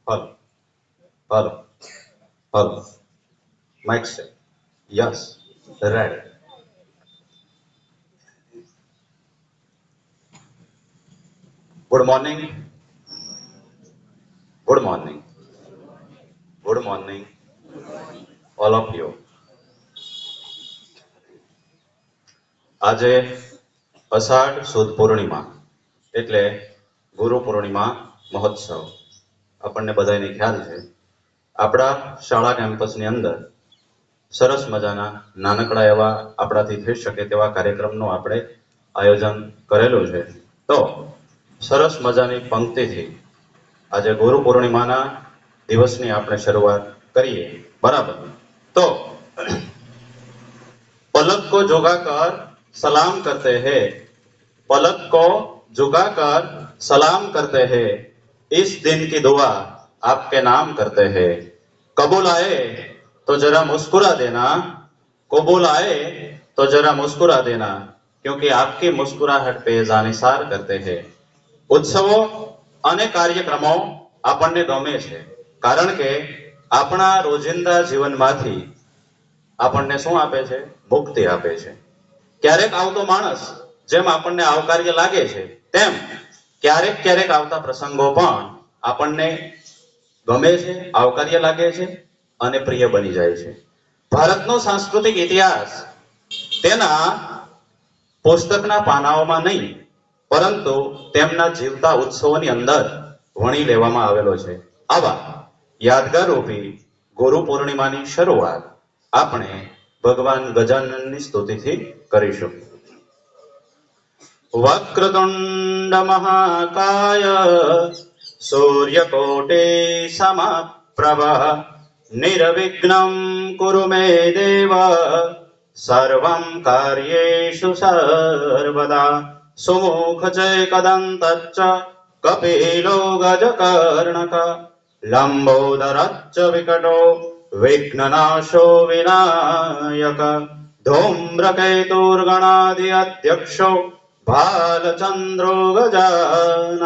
Hello, hello, hello. Mic check. Yes, ready. Good morning, good morning, good morning, all of you. આજે અષાઢ સુદ પૂર્ણિમા એટલે ગુરુ પૂર્ણિમા મહોત્સવ આપણને બધાને ખ્યાલ છે. આપણા શાળા કેમ્પસની અંદર સરસ મજાના નાનકડા એવા આપણાથી થઈ શકે તેવા કાર્યક્રમનું આપણે આયોજન કરેલું છે. તો સરસ મજાની પંક્તિથી આજે ગુરુ પૂર્ણિમાના દિવસની આપણે શરૂઆત કરીએ. બરાબર. તો पलक को झुकाकर सलाम करते हैं, पलक को झुकाकर सलाम करते हैं, इस दिन की दुआ आपके नाम करते हैं. कबूल आए तो जरा मुस्कुरा देना, कबूल आए तो जरा मुस्कुरा देना, क्योंकि आपकी मुस्कुराहट पे जानिसार करते हैं. ઉત્સવો અને કાર્યક્રમો આપણને ગમે છે કારણ કે આપણા રોજિંદા જીવનમાંથી આપણને શું આપે છે? મુક્તિ આપે છે. ક્યારેક આવતો માણસ જેમ આપણને આવકાર્ય લાગે છે તેમ ક્યારેક ક્યારેક આવતા પ્રસંગો પણ આપણને ગમે છે, આવકાર્ય લાગે છે અને પ્રિય બની જાય છે. ભારતનો સાંસ્કૃતિક ઇતિહાસ તેના પુસ્તકના પાનાઓમાં નહીં પરંતુ તેમના જીવતા ઉત્સવોની અંદર વણી લેવામાં આવેલો છે. આવા યાદગાર રૂપી ગુરુ પૂર્ણિમાની શરૂઆત આપણે ભગવાન ગજાનનની સ્તુતિથી કરીશું. વક્રતુંડ મહાકાય સૂર્યકોટે સમપ્રભ નિર્વિઘ્નમ કુરુ મે દેવ સર્વં કાર્યેષુ સર્વદા. સુમુખ ચૈકદંતચ્ચ કપિલો ગજકર્ણક લંબોદરચ્ચ વિકટો વિઘ્નનાશો વિનાયક. ધૂમ્રકેતુર્ગણાદિ અધ્યક્ષો ભાલચંદ્રો ગજાનનઃ.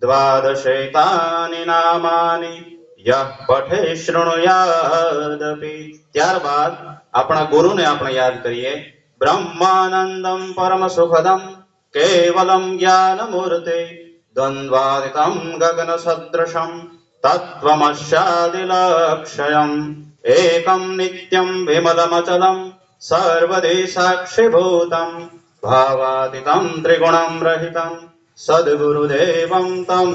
દ્વાદશેતાની નામાની યઃ પઠે શૃણુયાદપિ. ત્યારબાદ આપણા ગુરુને આપણે યાદ કરીએ. બ્રહ્માનંદમ પરમ સુખદમ કેવલમ જ્ઞાનમૂર્તિ દ્વંદ્વાતીતમ ગગન સદૃશમ તત્વમસ્યાદિલક્ષયમ એકમ નિત્યમ વિમલમચલમ સર્વદી સાક્ષીભૂતમ ભાવાતીતમ ત્રિગુણમ રહિતમ સદગુરુદેવમ તમ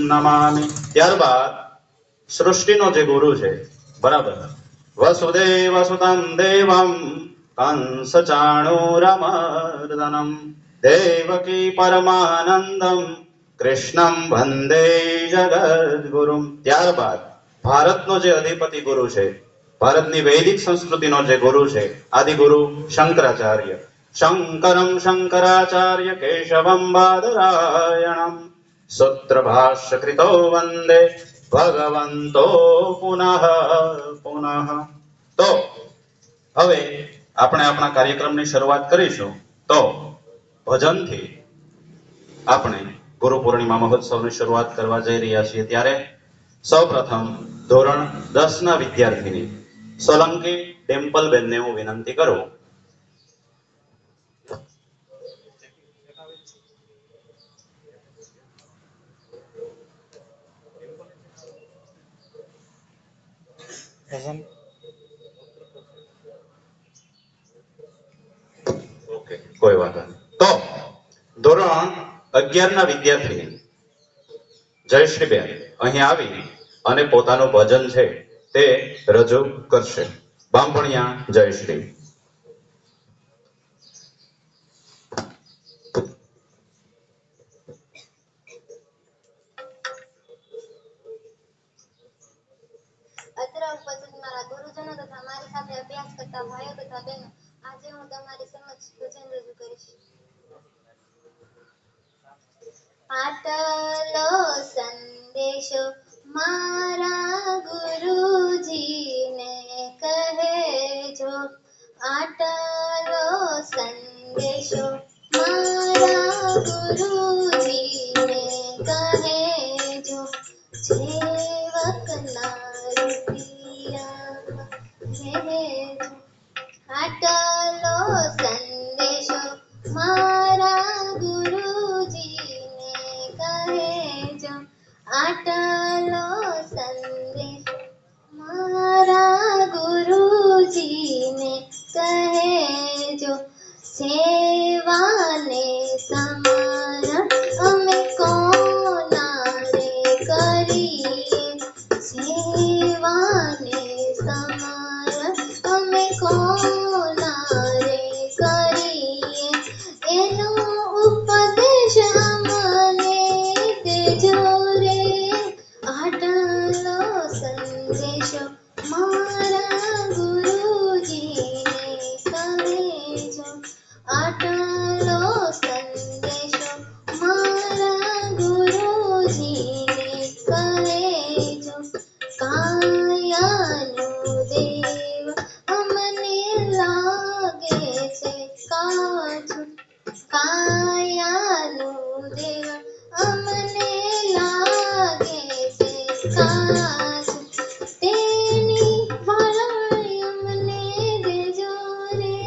નમામિ. ત્યારબાદ સૃષ્ટિનો જે ગુરુ છે, બરાબર, વસુદેવ સુતમ દેવમ કંસ ચાણૂરમર્દનમ દેવકી પરમાનંદમ કૃષ્ણમ વંદે જગદગુરુમ. ત્યારબાદ ભારતનો જે અધિપતિ ગુરુ છે, ભારતની વૈદિક સંસ્કૃતિનો જે ગુરુ છે, આદિગુરુ શંકરાચાર્ય. શંકરમ શંકરાચાર્ય કેશવમ બાદરાયણમ સૂત્રભાષ્ય કૃતો વંદે ભગવંતો પુનઃ પુનઃ. તો હવે આપણે આપણા કાર્યક્રમની શરૂઆત કરીશું. તો ભજનથી આપણે ગુરુ પૂર્ણિમા મહોત્સવની શરૂઆત કરવા જઈ રહ્યા છીએ. ત્યારે સૌપ્રથમ ધોરણ 10 ના વિદ્યાર્થીની સોલંકી ડિમ્પલબેનને હું વિનંતી કરું. ઓકે, કોઈ વાંધો નહીં. તો ધોરણ 11 ના વિદ્યાર્થી જયશ્રીબેન અહીં આવી અને પોતાનું ભજન છે તે રજૂ કરશે. બામભણિયા જયશ્રી. અત્રે ઉપસ્થિત મારા ગુરુજનો તથા મારી સાથે અભ્યાસ કરતા ભાઈઓ તથા બહેનો, આજે હું તમારી સમક્ષ ભજન રજૂ કરીશ. આટલો સંદેશો મારા ગુરુજીને કહેજો, આટલો સંદેશો મારા ગુરુજીને કહેજો. જે આટલો સંદેશ મારા ગુરુજીને કહેજો, સેવાને સમરણ અમે કોના રે કરીએ, સેવાને સમરણ અમે કોના રે કરીએ, એનો ઉપદેશ અમને દેજો રે, આટલો સંદેશો મારા ગુરુજીને કહેજો, આટલો સંદેશો મારા ગુરુજીને કહેજો, કાયાનું દેવ અમને લાગે છે કાચું, કાયાનું દેવ અમને લાગે છે કાચું, તેની વળાઈ અમને દેજો રે,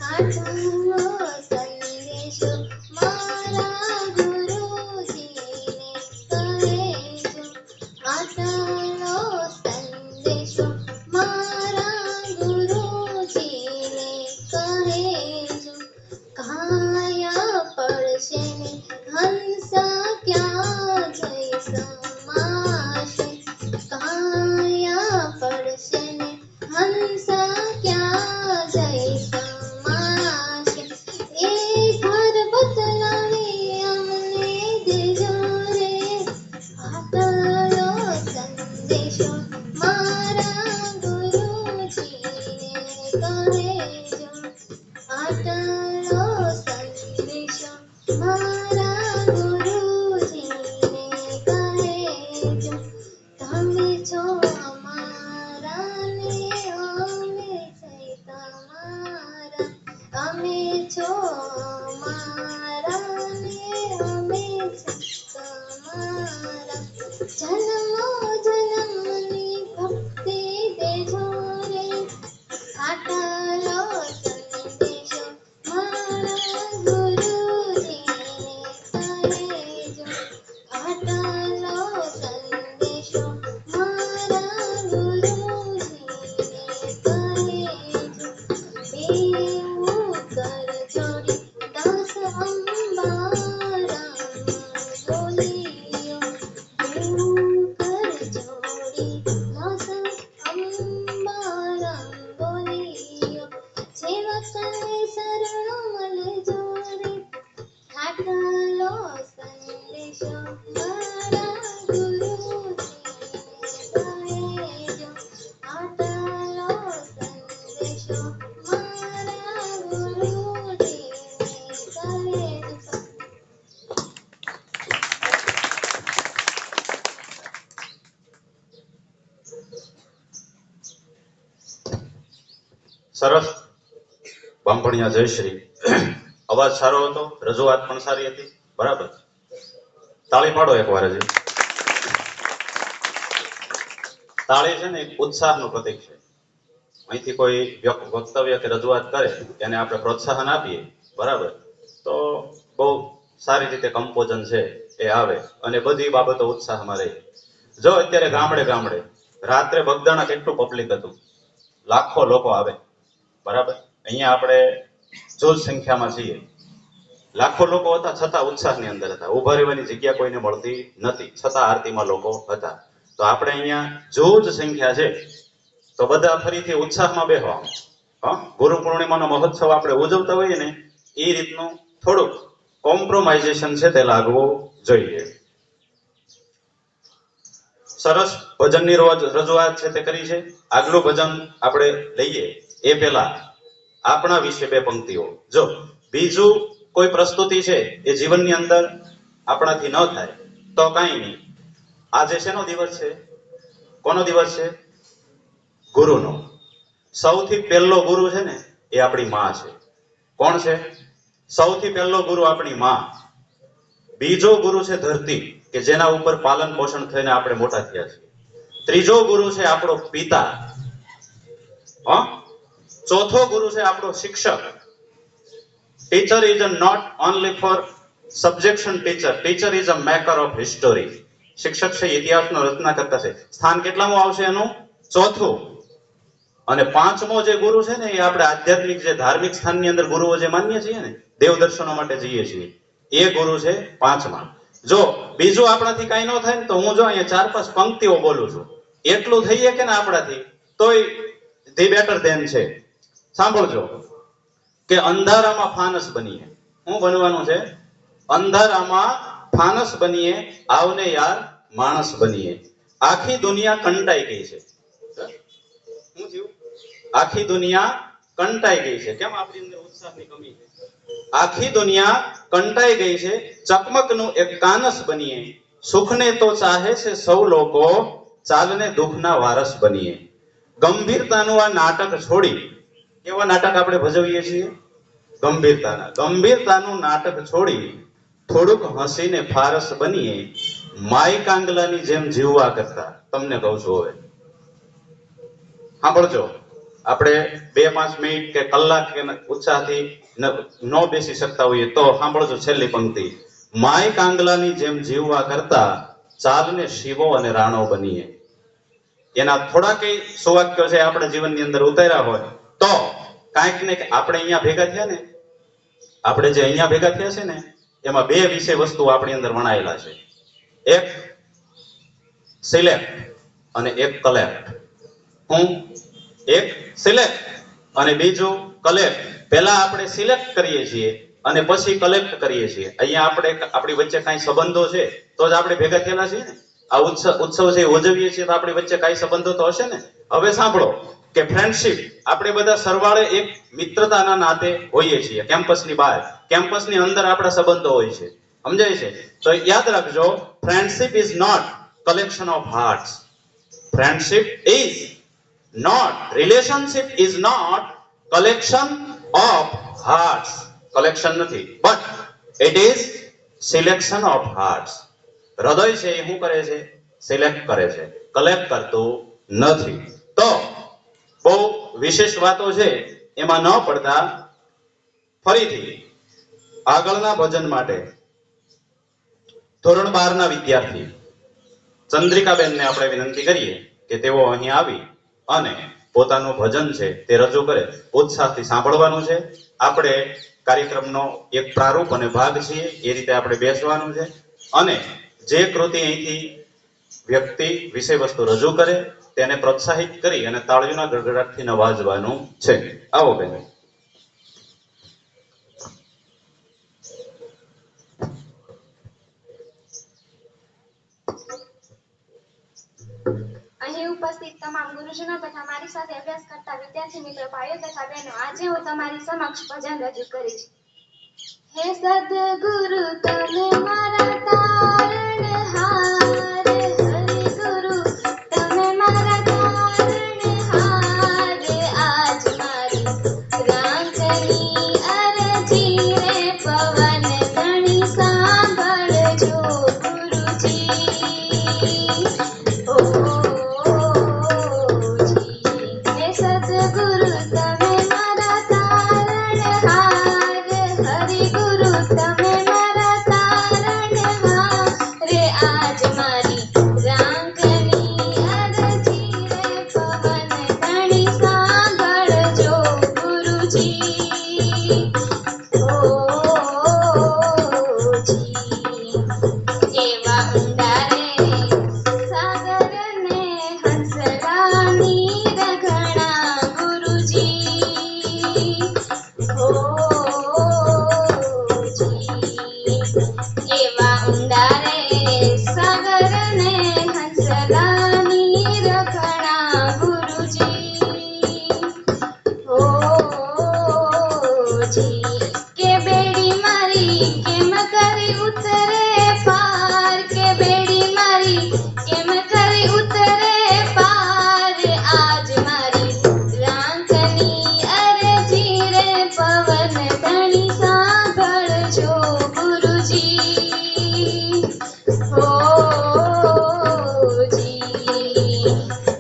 આટલો સંદેશો મારા ગુરુજીને કહેજો, આટલો સંદેશો મારા ગુરુજીને કહેજો, કાયા પડશે ને હંસા ક્યાં જઈ સમાશે, કાયા પડશે ને હંસા ક્યાં જઈ સમાશે, એ ઘર બદલાવી અમને દેજો રે, આટલો સંદેશો મારા ગુરુજીને કહેજો, આટલો સંદેશો મારા ગુરુજીને કહેજો, તમે છો અમારા ને અમે છે તમારા, અમે છો અમારા ને અમે છે તમારા, જન્મો જન્મની ભક્તિ દેજો રે, આટલો સંદેશો મારા ગુરુજીને કહેજો, આટલો સંદેશો મારા ગુરુજીને કહેજો, બેઉ કર જોડી દાસ અંબારામ બોલિયો, બેઉ કર જોડી દાસ અંબારામ બોલિયો, સેવકને શરણો મળજો રે, આટલો સંદેશો મારા ગુરુજીને કહેજો, આટલો સંદેશો મારા ગુરુજીને કહેજો. સરસ. બાંભણિયા જયશ્રી. અવાજ સારો હતો, રજૂઆત પણ સારી હતી. બરાબર, તાળી પાડો એકવાર હજી. તાળી છે ને એક ઉત્સાહનું પ્રતીક છે. અહીંથી કોઈ વક્તવ્ય કે રજૂઆત કરે એને આપણે પ્રોત્સાહન આપીએ, બરાબર, તો બહુ સારી રીતે કમ્પોઝન છે એ આવે અને બધી બાબતો ઉત્સાહમાં રહે. જો અત્યારે ગામડે ગામડે રાત્રે બગદાણા કેટલું પબ્લિક હતું, લાખો લોકો આવે, બરાબર. અહીંયા આપણે જૂજ સંખ્યામાં છીએ, લાખો લોકો હતા છતાં ઉત્સાહની અંદર હતા, ઉભા રહેવાની જગ્યા કોઈને મળતી નથી, છતાં આરતીમાં લોકો હતા. તો આપણે અહીંયા જૂજ સંખ્યા છે, તો બધા ફરીથી ઉત્સાહમાં બેહો. ગુરુ પૂર્ણિમાનો મહોત્સવ આપણે ઉજવતા હોઈએ ને એ રીતનું થોડુંક કોમ્પ્રોમાઇઝેશન છે તે લાગવું જોઈએ. સરસ ભજનની રજૂઆત છે તે કરી છે. આગલું ભજન આપણે લઈએ એ પહેલા આપણા વિશે બે પંક્તિઓ. જો બીજું કોઈ પ્રસ્તુતિ છે એ જીવનની અંદર આપણાથી ન થાય તો કાંઈ નહીં. આજે શેનો દિવસ છે? કોનો દિવસ છે? ગુરુનો. સૌથી પહેલો ગુરુ છે ને એ આપણી માં છે. કોણ છે? સૌથી પહેલો ગુરુ આપણી માં. બીજો ગુરુ છે ધરતી, કે જેના ઉપર પાલન પોષણ થઈને આપણે મોટા થયા છીએ. ત્રીજો ગુરુ છે આપણો પિતા. ચોથો ગુરુ છે આપણો શિક્ષક. Teacher is not only for subjection teacher is a maker of history. શિક્ષક છે, ઇતિહાસનો રચના કરતા છે. સ્થાન કેટલામું આવશે એનું? ચોથું. અને પાંચમો જે ગુરુ છે ને, એ આપણે આધ્યાત્મિક જે ધાર્મિક સ્થાનની અંદર ગુરુઓ જે માનીએ છીએ ને, દેવ દર્શનો માટે જઈએ છીએ, એ ગુરુ છે પાંચમા. જો બીજું આપણાથી કાંઈ ન થાય ને, તો હું જો અહીંયા 4-5 પંક્તિઓ બોલું છું, એટલું થઈ શકે ને આપણાથી, તોય ધી બેટર દેન છે. સાંભળજો કે અંધારામાં ફાનસ બનીએ. શું બનવાનું છે? અંધારામાં ફાનસ બનીએ, આવને યાર માણસ બનીએ. આખી દુનિયા કંટાઈ ગઈ છે. શું થયું? આખી દુનિયા કંટાઈ ગઈ છે. કેમ? આપણી અંદર ઉત્સાહની કમી છે. આખી દુનિયા કંટાઈ ગઈ છે. ચકમકનું એક કાનસ બનીએ, સુખને તો ચાહે છે સૌ લોકો, ચાલને દુઃખના વારસ બનીએ. ગંભીરતાનું આ નાટક છોડી, કેવા નાટક આપણે ભજવીએ છીએ? ગંભીરતાનું નાટક છોડી થોડુંક હસીને ફારસ બનીએ. માય કાંગલાની જેમ જીવવા કરતા, તમને કહું છું હવે સાંભળજો. આપણે 2-5 મિનિટ કે કલાક કે ઉત્સાહથી ન બેસી શકતા હોઈએ તો સાંભળજો છેલ્લી પંક્તિ. માય કાંગલાની જેમ જીવવા કરતા, ચાલને શિવો અને રાણો બનીએ. એના થોડા કઈ સુવાક્યો છે આપણે જીવનની અંદર ઉતાર્યા હોય તો કાંઈક ને આપણે અહીંયા ભેગા થયા ને, આપણે જે અહીંયા ભેગા થયા છે ને, એમાં 2 વિષય વસ્તુ આપણી અંદર વણાયેલા છે. એક સિલેક્ટ અને એક કલેક્ટ. હું એક સિલેક્ટ અને બીજું કલેક્ટ. પહેલા આપણે સિલેક્ટ કરીએ છીએ અને પછી કલેક્ટ કરીએ છીએ. અહીંયા આપણે આપણી વચ્ચે કાંઈ સંબંધો છે તો જ આપણે ભેગા થયેલા છીએ ને. આ ઉત્સવ છે ઉજવીએ છીએ તો આપણી વચ્ચે કાંઈ સંબંધો તો હશે ને. હવે સાંભળો કે ફ્રેન્ડશિપ, આપણે બધા સરવાળે એક મિત્રતાના નાતે હોઈએ છીએ. કેમ્પસની બહાર, કેમ્પસની અંદર આપણા સંબંધો હોય છે. સમજાય છે? તો યાદ રાખજો, friendship is not collection of hearts. Friendship is not, relationship is not collection of hearts. Collection નથી, but it is selection of hearts. હૃદય છે એ શું કરે છે? સિલેક્ટ કરે છે, કલેક્ટ કરતું નથી. તો બહુ વિશેષ વાતો છે, એમાં ન પડતા ફરીથી આગળના ભજન માટે ધોરણ 12 ના વિદ્યાર્થી ચંદ્રિકાબેનને આપણે વિનંતી કરીએ કે તેઓ અહીં આવી અને પોતાનું ભજન છે તે રજૂ કરે. ઉત્સાહથી સાંભળવાનું છે. આપણે કાર્યક્રમનો એક પ્રારૂપ અને ભાગ છીએ, એ રીતે આપણે બેસવાનું છે અને જે કૃતિ અહીંથી વ્યક્તિ વિષય વસ્તુ રજૂ કરે તેને પ્રોત્સાહિત કરી અને તાળીઓના ગડગડાટથી નવાજવાનું છે. આવો બેન. અહીં ઉપસ્થિત તમામ ગુરુજનો તથા મારી સાથે અભ્યાસ કરતા વિદ્યાર્થી મિત્રો, ભાઈઓ તથા બહેનો, આજે હું તમારી સમક્ષ ભજન રજૂ કરીશ. હે સદગુરુ તમે મારા તારણહાર, હરિ ગુરુ તમે મારા તારણહાર. આજ મારી રાંકની અરજી રે પવન ધણી સાંભળજો ગુરુજી. સદગુરુ તમે મારા તારણહાર, હરિ ગુરુ તમે મારા તારણહાર. આજ મારી રાંકની અરજી રે પવન ધણી સાંભળજો ગુરુજી. એવા ઊંડા રે સાગરને હંસલાની રઘણા ગુરુજી. એવા ઊંડા રે સાગરને હંસલાની રઘણા ગુરુજી. કે બેડી મારી કેમ કરી ઉતરે પાર, કે બેડી મારી કેમ કરી ઉતરે પાર. આજ મારી રાંકની અરજી રે પવન ધણી સાંભળજો ગુરુજી.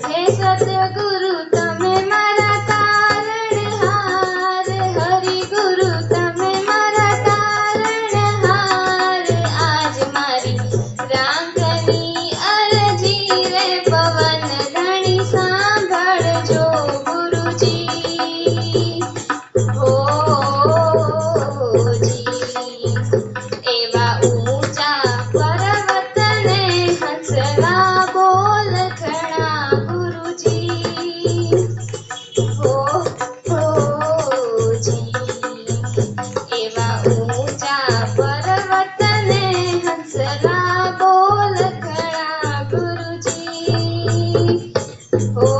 હે સદગુરુ તમે મારા તારણહાર, હરિ ગુરુ તમે મારા તારણહાર. હંસલા બોલ ખરા ગુરુજી ઓ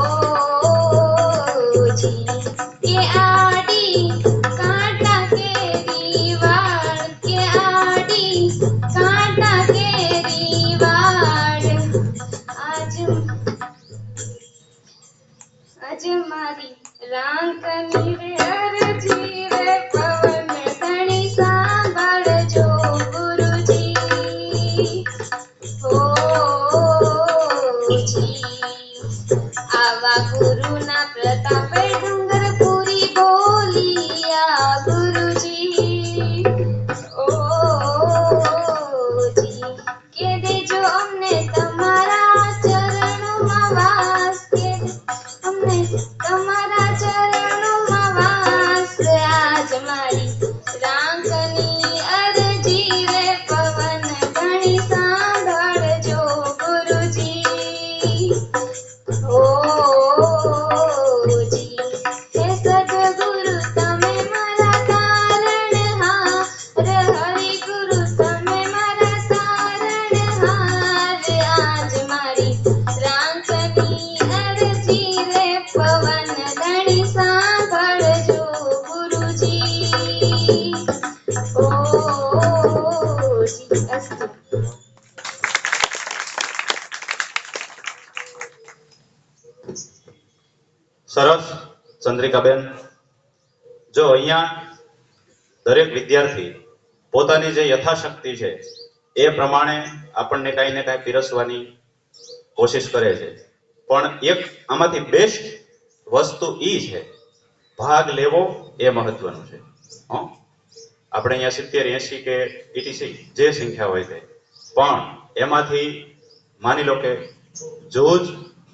જી કે આડી કાંટા કેરી વાળ કે આડી કાંટા કેરી વાળ આજ મારી રાંકની રે અરજી રે પવન ધણી સાંભળજો ગુરુજી ઓ જી આવા ગુરુના પ્રતાપે ડુંગર પૂરી બોલિયા ગુરુજી ઓ જી કે દેજો અમને તમારા ચરણોમાં વાસ કે અમને તમારા ચરણોમાં વાસ આજ મારી રાંકની અરજી રે પવન ધણી સાંભળજો ગુરુજી ઓ જી હે સદગુરુ તમે મારા તારણહાર હરિ ગુરુ તમે મારા તારણહાર આજ મારી રાંકની અરજી રે પવન ધણી સાંભળજો ગુરુજી ઓ જી અસ્તુ સરસ ચંદ્રિકાબેન. જો અહીંયા દરેક વિદ્યાર્થી પોતાની જે યથાશક્તિ છે એ પ્રમાણે આપણને કાંઈ ને કાંઈ પીરસવાની કોશિશ કરે છે, પણ એક આમાંથી બેસ્ટ વસ્તુ ઈ છે ભાગ લેવો એ મહત્વનું છે. આપણે અહીંયા 70, 80 કે ETC જે સંખ્યા હોય તે, પણ એમાંથી માની લો કે જો જ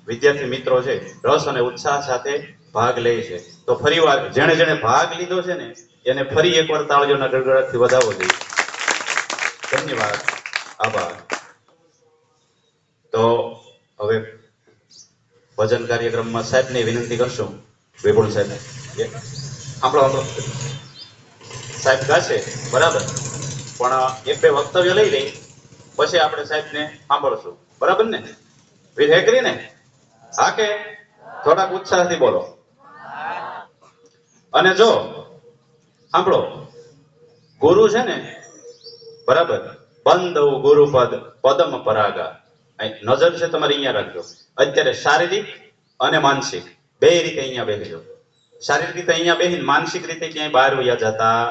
વિદ્યાર્થી મિત્રો છે રસ અને ઉત્સાહ સાથે ભાગ લે છે, તો ફરીવાર જેણે જેણે ભાગ લીધો છે ને એને ફરી એકવાર તાળીઓના ગડગડાટથી વધાવવો જોઈએ. ધન્યવાદ, આભાર. તો હવે ભજન કાર્યક્રમમાં સાહેબને વિનંતી કરશું, વિપુલ સાહેબ. સાંભળો સાહેબ ગાશે બરાબર, પણ એક બે વક્તવ્ય લઈ લઈ પછી આપણે સાહેબને સાંભળશું, બરાબર ને? વિથ એગ્રી ને? હા કે થોડાક ઉત્સાહથી બોલો. અને જો સાંભળો, ગુરુ છે ને બરાબર, બંધવ ગુરુપદ પદમ પરાગા. નજર છે તમારી અહીંયા રાખજો. અત્યારે શારીરિક અને માનસિક બે રીતે અહીંયા બેસજો. શારીરિક રીતે અહીંયા બેસીને માનસિક રીતે ક્યાંય બહાર વયા જતા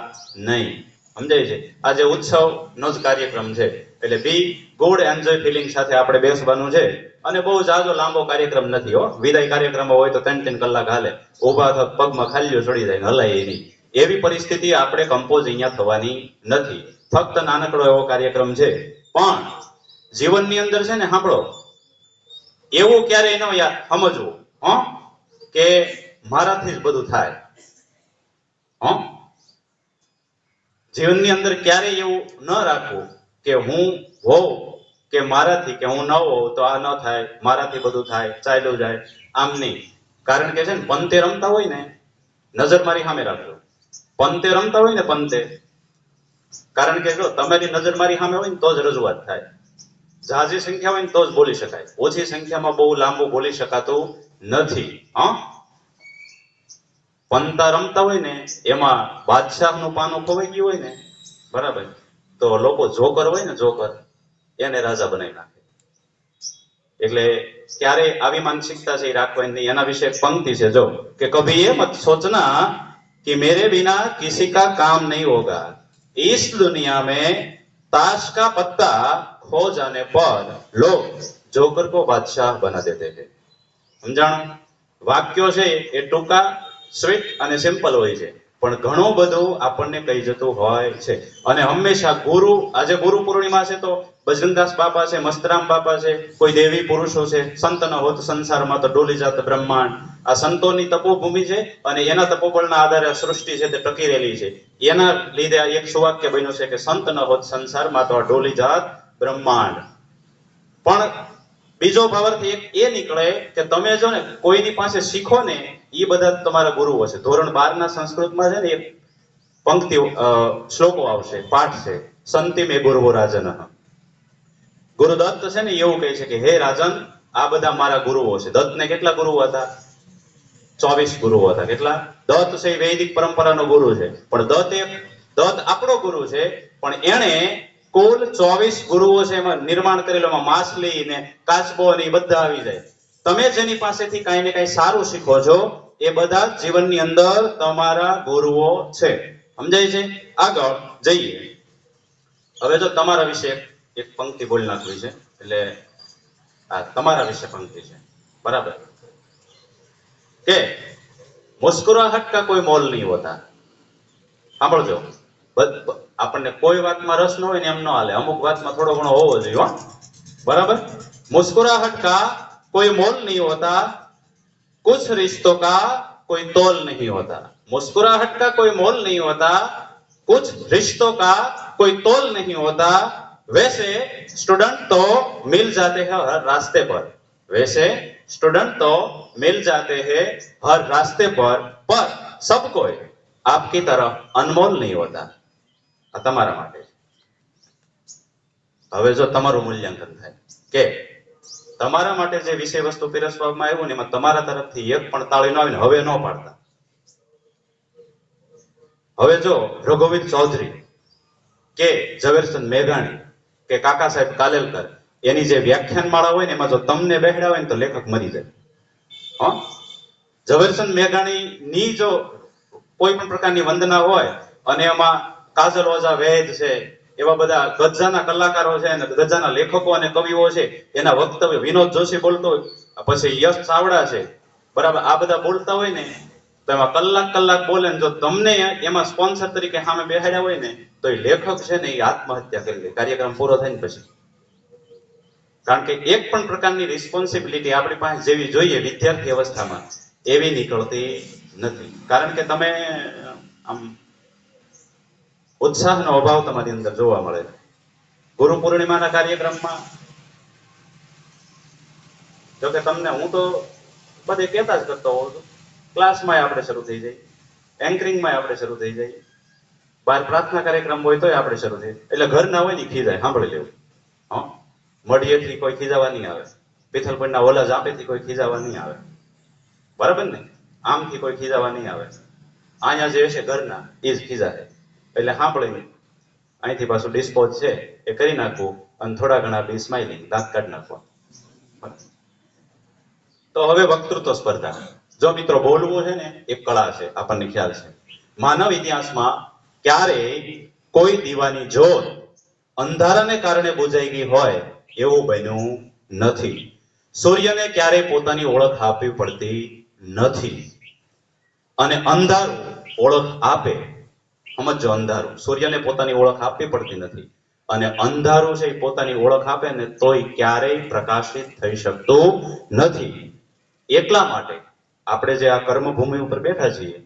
નહીં. સમજાય છે? આજે ઉત્સવનો જ કાર્યક્રમ છે એટલે બી ગુડ એન્જોય ફિલિંગ સાથે આપણે બેસવાનું છે. અને બહુ જાજો લાંબો કાર્યક્રમ નથી હો. વિદાય કાર્યક્રમ હોય તો 3-3 કલાક હાલે, ઊભા થત પગમાં ખાલીઓ ચડી જાય, હલાય નહીં. એવી પરિસ્થિતિ આપણે કમ્પોઝ અહીંયા થવાની નથી. ફક્ત નાનકડો એવો કાર્યક્રમ છે. પણ જીવનની અંદર છે ને સાંભળો, એવું ક્યારેય ન સમજવું કે મારાથી જ બધું થાય. જીવનની અંદર ક્યારેય એવું ન રાખવું કે હું હોઉં કે મારાથી, કે હું ન હોઉં તો આ ન થાય, મારાથી બધું થાય, ચાલ્યું જાય, આમ નહીં. કારણ કે છે ને પંતે રમતા હોય ને, નજર મારી સામે રાખજો. પંતે રમતા હોય ને પંતે, કારણ કે જો તમારી નજર મારી સામે હોય ને તો જ રજૂઆત થાય. ઝાઝી સંખ્યા હોય ને તો જ બોલી શકાય. ઓછી સંખ્યામાં બહુ લાંબુ બોલી શકાતું નથી. પંતા રમતા હોય ને એમાં બાદશાહનું પાનું ખોવાઈ ગયું હોય ને બરાબર, તો લોકો જોકર હોય ને જોકર એને રાજા બનાવી નાખે. એટલે ક્યારે આવી માનસિકતા છે રાખવાની નહીં. એના વિશે એક પંક્તિ છે જો, કે કભી ये मत सोचना कि मेरे बिना किसी का काम नहीं होगा, इस दुनिया में ताश का पत्ता खो जाने पर लोग जोकर को बादशाह बना देते थे. સમજાણું? વાક્યો છે એ ટૂંકા, સ્વીટ અને સિમ્પલ હોય છે, પણ ઘણું બધું આપણને કહી જતું હોય છે. અને હંમેશા ગુરુ, આજે ગુરુ પૂર્ણિમા છે તો બજરંગદાસ બાપા છે, મસ્તરામ બાપા છે, કોઈ દેવી પુરુષો છે, સંત ન હોત સંસારમાં તો ડોલી જાત બ્રહ્માંડ. આ સંતોની તપોભૂમિ છે અને એના તપોબળના આધારે સૃષ્ટિ છે તે ટકી રહેલી છે. એના લીધે એક સુવાક્ય બન્યું છે કે સંત ન હોત સંસારમાં તો આ ડોલી જાત બ્રહ્માંડ. પણ બીજો ભાવાર્થ એક એ નીકળે કે તમે જો ને કોઈની પાસે શીખો ને, એ બધા તમારા ગુરુઓ છે. ધોરણ 12 ના સંસ્કૃતમાં છે ને એક પંક્તિ શ્લોકો આવશે, પાઠ છે, સંતિ મે ગુરુવો રાજન. ગુરુદત્ત છે ને એવું કહે છે કે હે રાજન, આ બધા મારા ગુરુઓ છે. દત્તને કેટલા ગુરુઓ હતા? 24 ગુરુઓ હતા. કેટલા? દત્ત છે એ વૈદિક પરંપરાનો ગુરુ છે, પણ દત્ત આપણો ગુરુ છે, પણ એણે કુલ 24 ગુરુઓ છે એમાં નિર્માણ કરેલું. એમાં માછલી ને કાચબો ને એ બધા આવી જાય. તમે જેની પાસેથી કાંઈ ને કાંઈ સારું શીખો છો એ બધા જ જીવનની અંદર તમારા ગુરુઓ છે. સમજાય છે? આગળ જઈએ. હવે જો તમારા વિશે એક પંક્તિ બોલી નાખવી છે, એટલે આ તમારા વિશે પંક્તિ છે, બરાબર? કે મુસ્કુરાहट का कोई मोल नहीं होता. સાંભળજો, આપણને કોઈ વાતમાં રસ ન હોય ને એમ ન હાલે, અમુક વાતમાં થોડો ઘણો હોવો જોઈએ, હો, બરાબર? मुस्कुराहट का कोई मोल नहीं होता, कुछ रिश्तों का कोई तोल नहीं होता. मुस्कुराहट का कोई मोल नहीं होता, कुछ रिश्तों का कोई तोल नहीं होता. वैसे स्टूडेंट तो मिल जाते हैं हर रास्ते पर. वैसे स्टूडेंट तो मिल जाते हैं हर रास्ते पर सब कोई आपकी तरफ अनमोल नहीं होता. આ તમારા માટે. હવે જો તમારું મૂલ્યાંકન થાય કે તમારા માટે જે વિષય વસ્તુ પીરસવામાં આવ્યું ને એમાં તમારા તરફથી એક પણ તાળી ન આવીને હવે ન પાડતા. હવે જો રઘુવીર ચૌધરી કે ઝવેરચંદ મેઘાણી કે કાકા સાહેબ કાલેલકર એની જે વ્યાખ્યાન માળા હોય ને એમાં જો તમને બેહડા હોય ને તો લેખક મરી જાય. હા, ઝવેરચંદ મેઘાણી ની જો કોઈ પણ પ્રકારની વંદના હોય અને એમાં કાજલ ઓઝા વૈદ છે, એવા બધા ગઝાના કલાકારો છે અને ગઝાના લેખકો અને કવિઓ છે, એના વક્તવ્ય વિનોદ જોશી બોલતો હોય, પછી યશ ચાવડા છે, બરાબર, આ બધા બોલતા હોય ને તો એમાં કલાક બોલે ને જો તમને એમાં સ્પોન્સર તરીકે સામે બેહાડ્યા હોય ને તો એ લેખક છે ને એ આત્મહત્યા કરી લે કાર્યક્રમ પૂરો થાય ને પછી. કારણ કે એક પણ પ્રકારની રિસ્પોન્સિબિલિટી આપણી પાસે જેવી જોઈએ વિદ્યાર્થી અવસ્થામાં એવી નીકળતી નથી. કારણ કે તમે આમ ઉત્સાહનો અભાવ તમારી અંદર જોવા મળે. ગુરુ પૂર્ણિમાના કાર્યક્રમમાં જોકે તમને હું તો બધે કહેતા જ કરતો હોઉં છું, ક્લાસમાં આપણે શરૂ થઈ જાય, એન્કરિંગમાં આપણે શરૂ થઈ જાય, બહાર પ્રાર્થના કાર્યક્રમ હોય તોય આપણે શરૂ થઈ જાય. એટલે ઘરના હોય ને ખીજાય, સાંભળી લેવું. હા, મળીએથી કોઈ ખીજાવા નહીં આવે, પિથલપુરના ઓલા જાપેથી કોઈ ખીજાવા નહીં આવે, બરાબર ને? આમથી કોઈ ખીજાવા નહીં આવે. અહીંયા જે છે ઘરના એ જ ખીજાય. એટલે સાંભળીને અહીંથી પાછું ડિસ્પોઝ છે એ કરી નાખવું અને થોડા ઘણા બી સ્માઇલિંગ દાંત કાઢી નાખવા. તો હવે વક્તૃત્વ સ્પર્ધા. જો મિત્રો બોલવું છે ને એક કળા છે, આપણને ખ્યાલ છે. માનવ ઇતિહાસમાં ક્યારેય કોઈ દીવાની જ્યોત અંધારાને કારણે બુજાઈ ગઈ હોય એવું બન્યું નથી. સૂર્યને ક્યારેય પોતાની ઓળખ આપવી પડતી નથી અને અંધારું ઓળખ આપે. સમજો, અંધારું સૂર્યને પોતાની ઓળખ આપવી પડતી નથી અને અંધારું છે એ પોતાની ઓળખ આપે ને તોય ક્યારેય પ્રકાશિત થઈ શકતું નથી. એટલા માટે આપણે જે આ કર્મભૂમિ ઉપર બેઠા છીએ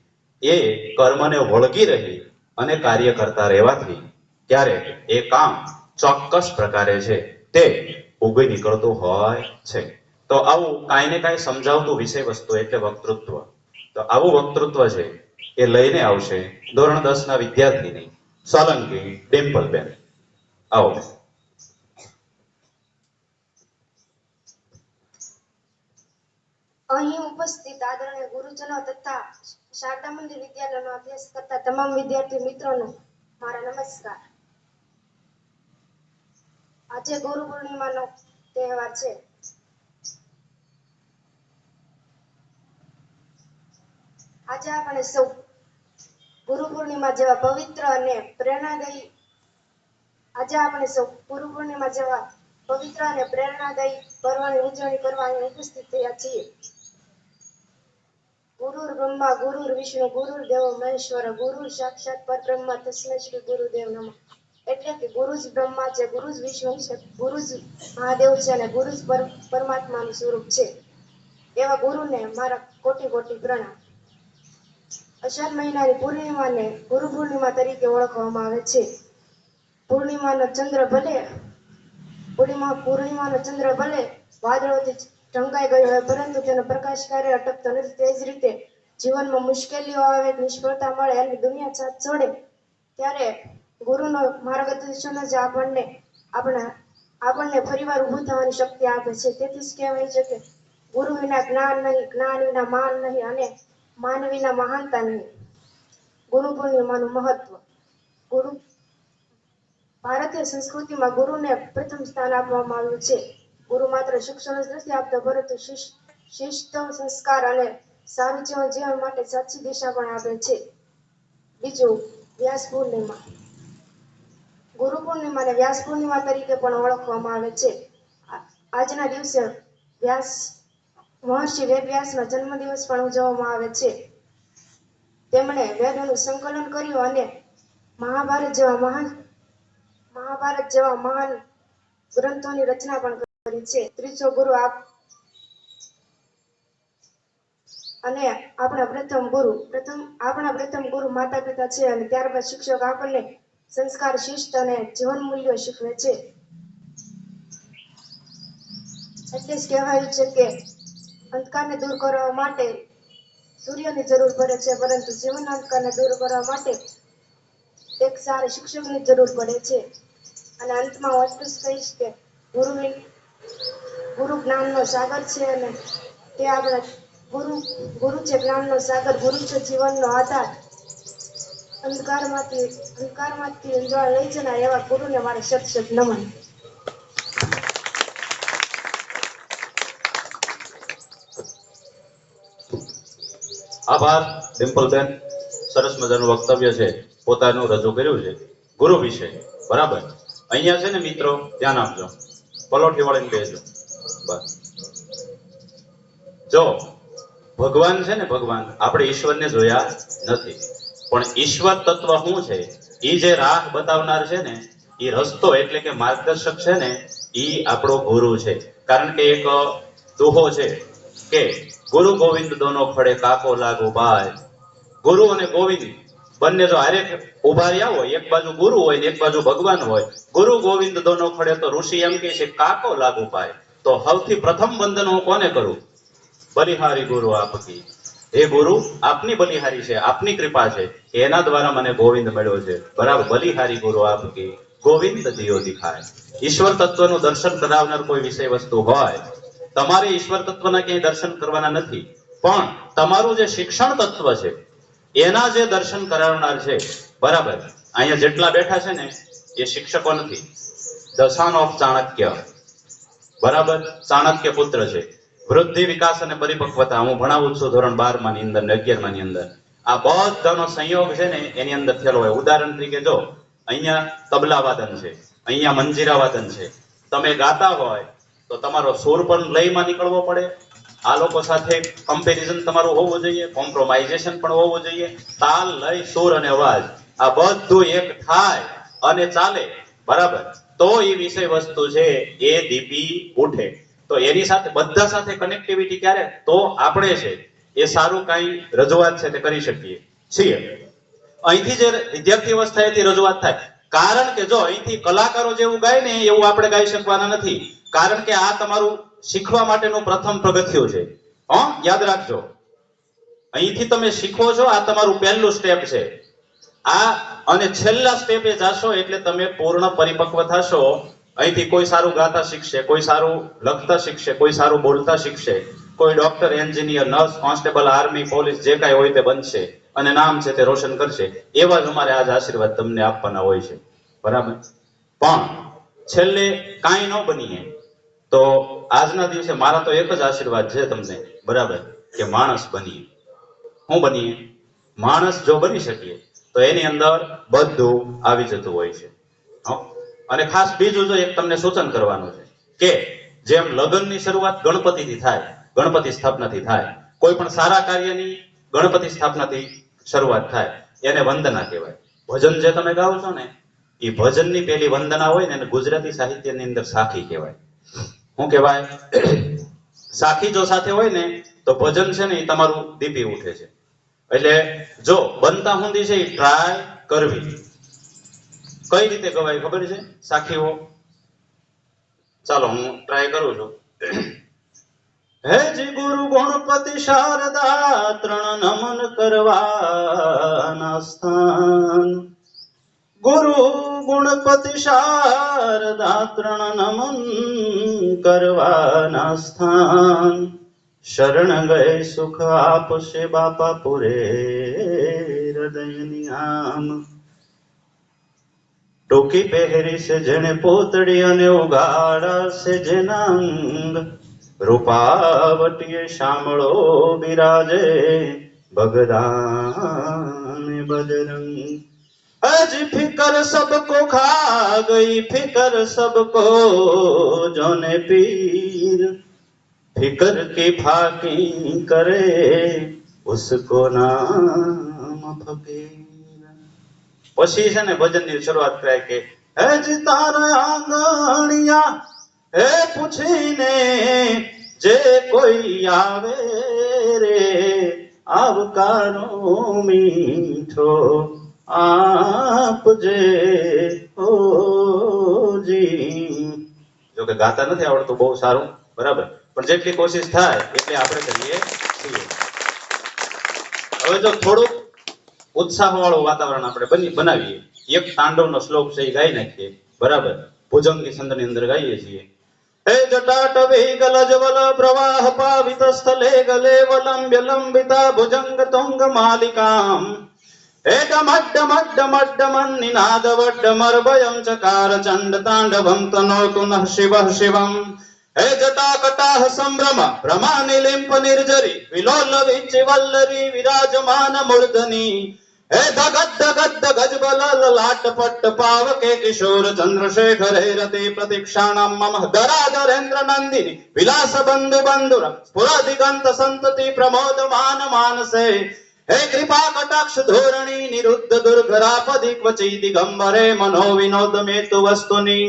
એ કર્મને વળગી રહી અને કાર્ય કરતા રહેવાથી ક્યારેક એ કામ ચોક્કસ પ્રકારે છે તે ઉગી નીકળતું હોય છે. તો આવું કાંઈ ને કાંઈ સમજાવતું વિષય વસ્તુ એટલે વક્તૃત્વ. તો આવું વક્તૃત્વ છે એ લઈને આવશે ધોરણ 10 ના વિદ્યાર્થીની સોલંકી ડિમ્પલબેન. આવો. અહીં ઉપસ્થિત આદરણીય ગુરુજનો તથા શારદા મંદિર વિદ્યાલયનો અભ્યાસ કરતા તમામ વિદ્યાર્થી મિત્રોનો મારા નમસ્કાર. આજે ગુરુ પૂર્ણિમાનો તહેવાર છે. આજે આપણે સૌ ગુરુ પૂર્ણિમા જેવા પવિત્ર અને પ્રેરણાદાયી પર્વની ઉજવણી કરવા અહીં ઉપસ્થિત થયા છીએ. ગુરુર બ્રહ્મા ગુરુર વિષ્ણુ ગુરુર દેવો મહેશ્વર ગુરુર સાક્ષાત પરબ્રહ્મ તસ્મૈ શ્રી ગુરુદેવ નમઃ. એટલે કે ગુરુ જ બ્રહ્મા છે, ગુરુ જ વિષ્ણુ છે, ગુરુ જ મહાદેવ છે અને ગુરુ જ પરમાત્માનું સ્વરૂપ છે. એવા ગુરુને મારા કોટી કોટી પ્રણામ. અષાઢ મહિનાની પૂર્ણિમાને ગુરુ પૂર્ણિમા તરીકે ઓળખવામાં આવે છે. પૂર્ણિમાનો ચંદ્ર ભલે વાદળોથી ઢંકાઈ ગયો હોય પરંતુ તેનો પ્રકાશ ક્યારેય અટકતો નથી. તે જ રીતે જીવનમાં મુશ્કેલીઓ આવે, નિષ્ફળતા મળે અને દુનિયા સાથ છોડે ત્યારે ગુરુનો માર્ગદર્શન જ આપણને આપણા આપણને ફરીવાર ઊભું થવાની શક્તિ આપે છે. તેથી જ કહેવાય છે કે ગુરુ વિના જ્ઞાન નહીં, જ્ઞાન વિના માન નહીં અને માન વિના મહાનતા નહીં. ગુરુ પૂર્ણિમાનું મહત્વ. ગુરુ ભારતીય સંસ્કૃતિમાં ગુરુને પ્રથમ સ્થાન આપવામાં આવ્યું છે. ગુરુ માત્ર શિક્ષણ જ નથી આપતો, પરંતુ શિસ્ત, સંસ્કાર અને સારું જીવન જીવવા માટે સાચી દિશા પણ આપે છે. બીજું, વ્યાસ પૂર્ણિમા. ગુરુ પૂર્ણિમાને વ્યાસ પૂર્ણિમા તરીકે પણ ઓળખવામાં આવે છે. આજના દિવસે મહર્ષિ વેદવ્યાસનો જન્મદિવસ પણ ઉજવવામાં આવે છે. તેમણે વેદોનું સંકલન કર્યું અને મહાભારત જેવા મહાન ગ્રંથોની રચના પણ કરી છે. ત્રીજો, ગુરુ અને આપણા પ્રથમ ગુરુ માતા પિતા છે અને ત્યારબાદ શિક્ષક આપણને સંસ્કાર, શિસ્ત અને જીવન મૂલ્યો શીખવે છે. એટલે જ કહેવાયું છે કે અંધકારને દૂર કરવા માટે સૂર્યની જરૂર પડે છે, પરંતુ જીવનના અંધકારને દૂર કરવા માટે એક સારા શિક્ષકની જરૂર પડે છે. અને અંતમાં હું એટલું જ કહીશ કે ગુરુ જ્ઞાનનો સાગર છે અને તે આપણા ગુરુ છે જ્ઞાનનો સાગર, ગુરુ છે જીવનનો આધાર. અંધકારમાંથી ઉજળા લઈ જનાર એવા ગુરુને મારે શત શત નમન. આભાર ડિમ્પલબેન, સરસ મજાનું વક્તવ્ય છે, પોતાનું રજૂ કર્યું છે ગુરુ વિશે. બરાબર. અહીંયા છે ને મિત્રો, ધ્યાન આપજો, પલોઠી વળીને બેસજો. બસ. જો ભગવાન છે ને, ભગવાન આપણે ઈશ્વરને જોયા નથી, પણ ઈશ્વર તત્વ શું છે, એ જે રાહ બતાવનાર છે ને, એ રસ્તો એટલે કે માર્ગદર્શક છે ને, એ આપણો ગુરુ છે. કારણ કે એક દોહો છે કે ગુરુ ગોવિંદ દોનો ખડે કાકો લાગુ બાય. ગુરુ અને ગોવિંદ બંને જો હારે ઉભા રહ્યા હોય, એક બાજુ ગુરુ હોય ને એક બાજુ ભગવાન હોય, ગુરુ ગોવિંદ દોનો ખડે, તો ઋષિ એમ કહે છે કાકો લાગુ પાય. તો સૌથી પ્રથમ વંદન હું કોને કરું? બલિહારી ગુરુ આપકી. એ ગુરુ આપની બલિહારી છે, આપની કૃપા છે, એના દ્વારા મને ગોવિંદ મળ્યો છે. બરાબર. બલિહારી ગુરુ આપકી, ગોવિંદ દિયો દિખાય. ઈશ્વર તત્વનું દર્શન કરાવનાર કોઈ વિષય વસ્તુ હોય, તમારે ઈશ્વર તત્વના ક્યાંય દર્શન કરવાના નથી, પણ તમારું જે શિક્ષણ તત્વ છે એના જે દર્શન કરાવનાર છે. બરાબર. અહીંયા જેટલા બેઠા છે ને એ શિક્ષકો નથી, ધ સન ઓફ ચાણક્ય. બરાબર. ચાણક્ય પુત્ર છે. વૃદ્ધિ, વિકાસ અને પરિપક્વતા હું ભણાવું છું ધોરણ 12 ની અંદર ને 11 ની અંદર. આ બધાનો સંયોગ છે ને એની અંદર થયેલો હોય. ઉદાહરણ તરીકે જો અહીંયા તબલા વાદન છે, અહીંયા મંજીરા વાદન છે. તમે ગાતા હોય તો તમારો સુર પણ લયમાં નીકળવો પડે. આ લોકો સાથે કમ્પેરિઝન તમારું હોવું જોઈએ, કોમ્પ્રોમાઇઝેશન પણ હોવું જોઈએ. તાલ, લય, સુર અને અવાજ આ બધું એક થાય અને ચાલે. બરાબર. તો એ વિષય વસ્તુ છે એ દીપી ઉઠે. તો એની સાથે બધા સાથે કનેક્ટિવિટી ક્યારે? તો આપણે છે એ સારું કાંઈ રજૂઆત છે તે કરી શકીએ છીએ. અહીંથી જે વિદ્યાર્થી અવસ્થાએથી રજૂઆત થાય. કારણ કે જો અહીંથી કલાકારો જેવું ગાય ને એવું આપણે ગાઈ શકવાના નથી. કારણ કે આ તમારું શીખવા માટેનું પ્રથમ પગથિયું છે. યાદ રાખજો, અહીંથી તમે શીખો છો, આ તમારું પહેલું સ્ટેપ છે. આ અને છેલ્લા સ્ટેપે જાશો એટલે તમે પૂર્ણ પરિપક્વ થશો. અહીંથી કોઈ સારું ગાતા શીખશે, કોઈ સારું લખતા શીખશે, કોઈ સારું બોલતા શીખશે, કોઈ doctor, engineer, nurse, constable, army, police જે કાંઈ હોય તે બનશે અને નામ છે તે રોશન કરશે. એવા જ અમારે આજ આશીર્વાદ તમને આપવાના હોય છે. બરાબર. પણ છેલ્લે કાંઈ ન બનીએ તો આજના દિવસે મારા તો એક જ આશીર્વાદ છે તમને. બરાબર. કે માણસ બનીએ. શું બનીએ? માણસ જો બની શકીએ તો એની અંદર બધું આવી જતું હોય છે. અને ખાસ બીજું જો એક તમને સૂચન કરવાનું છે કે જેમ લગ્નની શરૂઆત ગણપતિથી થાય, ગણપતિ સ્થાપનાથી થાય, કોઈ પણ સારા કાર્યની ગણપતિ સ્થાપનાથી શરૂઆત થાય, એને વંદના કહેવાય. ભજન જે તમે ગાઓ છો ને એ ભજનની પેલી વંદના હોય ને એને ગુજરાતી સાહિત્યની અંદર સાખી કહેવાય. શું કહેવાય? સાખી જો સાથે હોય ને તો ભજન છે ને એ તમારું દીપી ઉઠે છે. એટલે જો બનતા હુંદી છે એ ટ્રાય કરવી. કઈ રીતે ગવાય ખબર છે સાખીઓ? ચાલો હું ટ્રાય કરું છું. હે જી ગુરુ ગણપતિ શારદા ત્રણ નમન કરવાના સ્થાન, ગુરુ ગુણપતિ શારદા ત્રણ નમન કરવાના સ્થાન. શરણ ગયે સુખ આપશે બાપા પૂરે હૃદયની આમ. ટોકી પહેરી છે જેને પોતડી અને ઉગાડા છે જેના અંગ. રૂપાવટીએ શામળો બિરાજે બગદાન બજરંગ. आज फिकर सबको खा गई फिकर सबको जोने पीर. फिकर की फाकी करे उसको नाम फकीर. પછી છે ને ભજનની શરૂઆત કરાય કે હે જ તારા આંગણિયા હે પૂછીને જે કોઈ આવે રે આવકારો મીઠો આપજે ઓજી. જો કે ગાતા નથી આવડતું બહુ સારું બરાબર, પણ જેટલી કોશિશ થાય એટલે આપણે કરીએ છીએ. હવે જો થોડુંક ઉત્સાહ વાળું વાતાવરણ આપણે બનાવીએ, એક તાંડવનો શ્લોક છે એ ગાઈ નાખીએ બરાબર. ભુજંગી છંદની અંદર ગાઈએ છીએ. હે જટાટવી ગલજવલ પ્રવાહ પાવિત સ્થલે ગલે વલંબ્ય લંબિતા ભુજંગ તુંગ માલિકામ. હે ડમડ્ડમડ્ડમડ્ડમન નિનાદ વડ્ડમર્ભયં ચકાર ચંડ તાંડવં તનોતુ નઃ શિવઃ શિવમ. હે જટા કટાહ સંભ્રમ ભ્રમાનિલિંપ નિર્જરી વિલોલ વિચિવલ્લરી વિરાજમાન મૂર્ધની. હે ધગદ ધગદ ગજબલ લલાટ પટ્ટ પાવકે કિશોર ચંદ્રશેખર હે રતિ પ્રતિક્ષાણમ મમ ધરાધરેન્દ્ર નંદિની વિલાસ બંધુ બંધુર સ્ફુરદિગંત સંતતિ પ્રમોદમાન માનસે. હે કૃપા કટાક્ષ ધોરણી નિરુદ્ધ દુર્ઘરાપદી ક્વચી દિગંબરે મનો વિનોદ મેતુ વસ્તુની.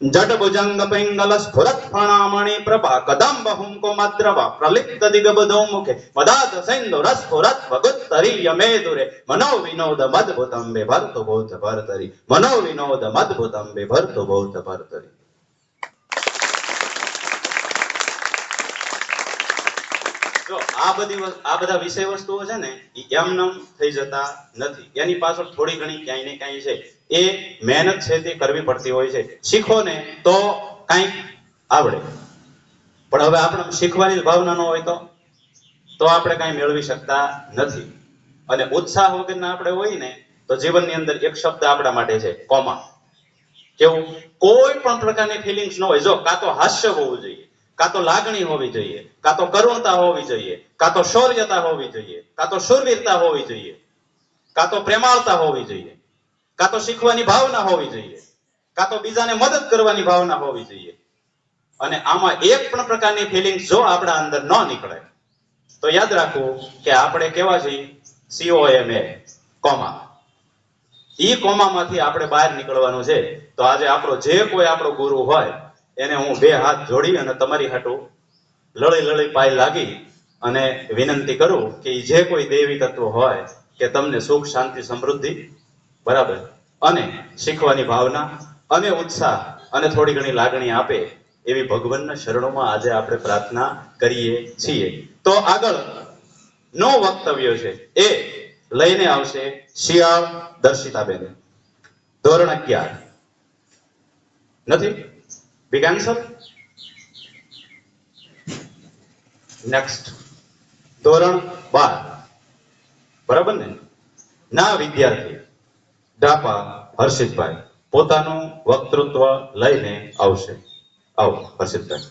જટ ભુજંગ પિંગલ સ્ફુરત ફણામણી પ્રભા કદંબ હુંકો મદ્રવા પ્રલિપ્ત દિગબધો મુખે મદાત સિંધુ રસ્ફુરત વગુત્તરીય મેદુરે મનો વિનોદ મદભુતમ વિભર્તુ ભૂત ભર્તરી. મનો વિનોદ મદભુતમ વિભર્તુ ભૂત ભર્તરી. જો આ બધા વિષય વસ્તુઓ છે ને એ એમનેમ થઈ જતા નથી. એની પાછળ થોડી ઘણી ક્યાંય ને ક્યાંય છે એ મહેનત છે તે કરવી પડતી હોય છે. શીખો ને તો કંઈક આવડે, પણ હવે આપણે શીખવાની ભાવના ન હોય તો આપણે કાંઈ મેળવી શકતા નથી. અને ઉત્સાહ વગરના આપણે હોય ને તો જીવનની અંદર એક શબ્દ આપણા માટે છે કોમા. કેવું? કોઈ પણ પ્રકારની ફિલિંગ્સ ન હોય. જો કાં તો હાસ્ય હોવું જોઈએ, કાં તો લાગણી હોવી જોઈએ, કાં તો કરુણતા હોવી જોઈએ, કાં તો શૌર્યતા હોવી જોઈએ, કાં તો શૂરવીરતા હોવી જોઈએ, કાં તો પ્રેમાળતા હોવી જોઈએ, કાં તો શીખવાની ભાવના હોવી જોઈએ, કાં તો બીજાને મદદ કરવાની ભાવના હોવી જોઈએ. અને આમાં એક પણ પ્રકારની ફિલિંગ્સ જો આપણા અંદર ન નીકળે તો યાદ રાખવું કે આપણે કેવા છીએ? COMA comma. ઈ કોમામાંથી આપણે બહાર નીકળવાનું છે. તો આજે આપણો જે કોઈ આપણો ગુરુ હોય એને હું બે હાથ જોડી અને તમારી હાટું લળી પાય લાગી અને વિનંતી કરું કે જે કોઈ દેવી તત્વ હોય કે તમને સુખ શાંતિ સમૃદ્ધિ બરાબર અને શીખવાની ભાવના અને ઉત્સાહ અને થોડી ઘણી લાગણી આપે એવી ભગવાનના શરણોમાં આજે આપણે પ્રાર્થના કરીએ છીએ. તો આગળ નો વક્તવ્ય છે એ લઈને આવશે શિયાળ દર્શિતાબેન, ધોરણ 11. નથી? Big answer. નેક્સ્ટ ધોરણ 12 બરાબર ને? ના વિદ્યાર્થી ડાપા હર્ષિતભાઈ પોતાનું વક્તૃત્વ લઈને આવશે. આવો હર્ષિતભાઈ.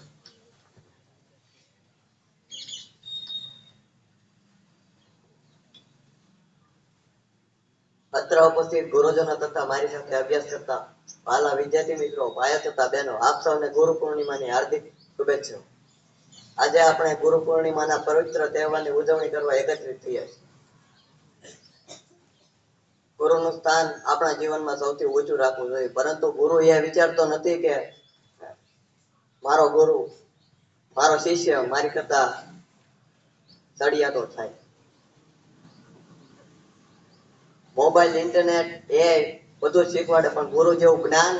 અત્ર ઉપસ્થિત ગુરુજનો તથા મારી સાથે અભ્યાસ કરતા વાલા વિદ્યાર્થી મિત્રો, ભાઈઓ તથા બહેનો, આપ સૌને ગુરુ પૂર્ણિમાની હાર્દિક શુભેચ્છાઓ. આજે આપણે ગુરુ પૂર્ણિમાના પવિત્ર તહેવારની ઉજવણી કરવા એકત્રિત થયા છીએ. ગુરુનું સ્થાન આપણા જીવનમાં સૌથી ઊંચું રાખવું જોઈએ, પરંતુ ગુરુ એ વિચારતો નથી કે મારો ગુરુ, મારો શિષ્ય મારી કરતા ચડિયાતો થાય. મોબાઈલ, ઇન્ટરનેટ, એ બધું શીખવાડે, પણ ગુરુ જેવું જ્ઞાન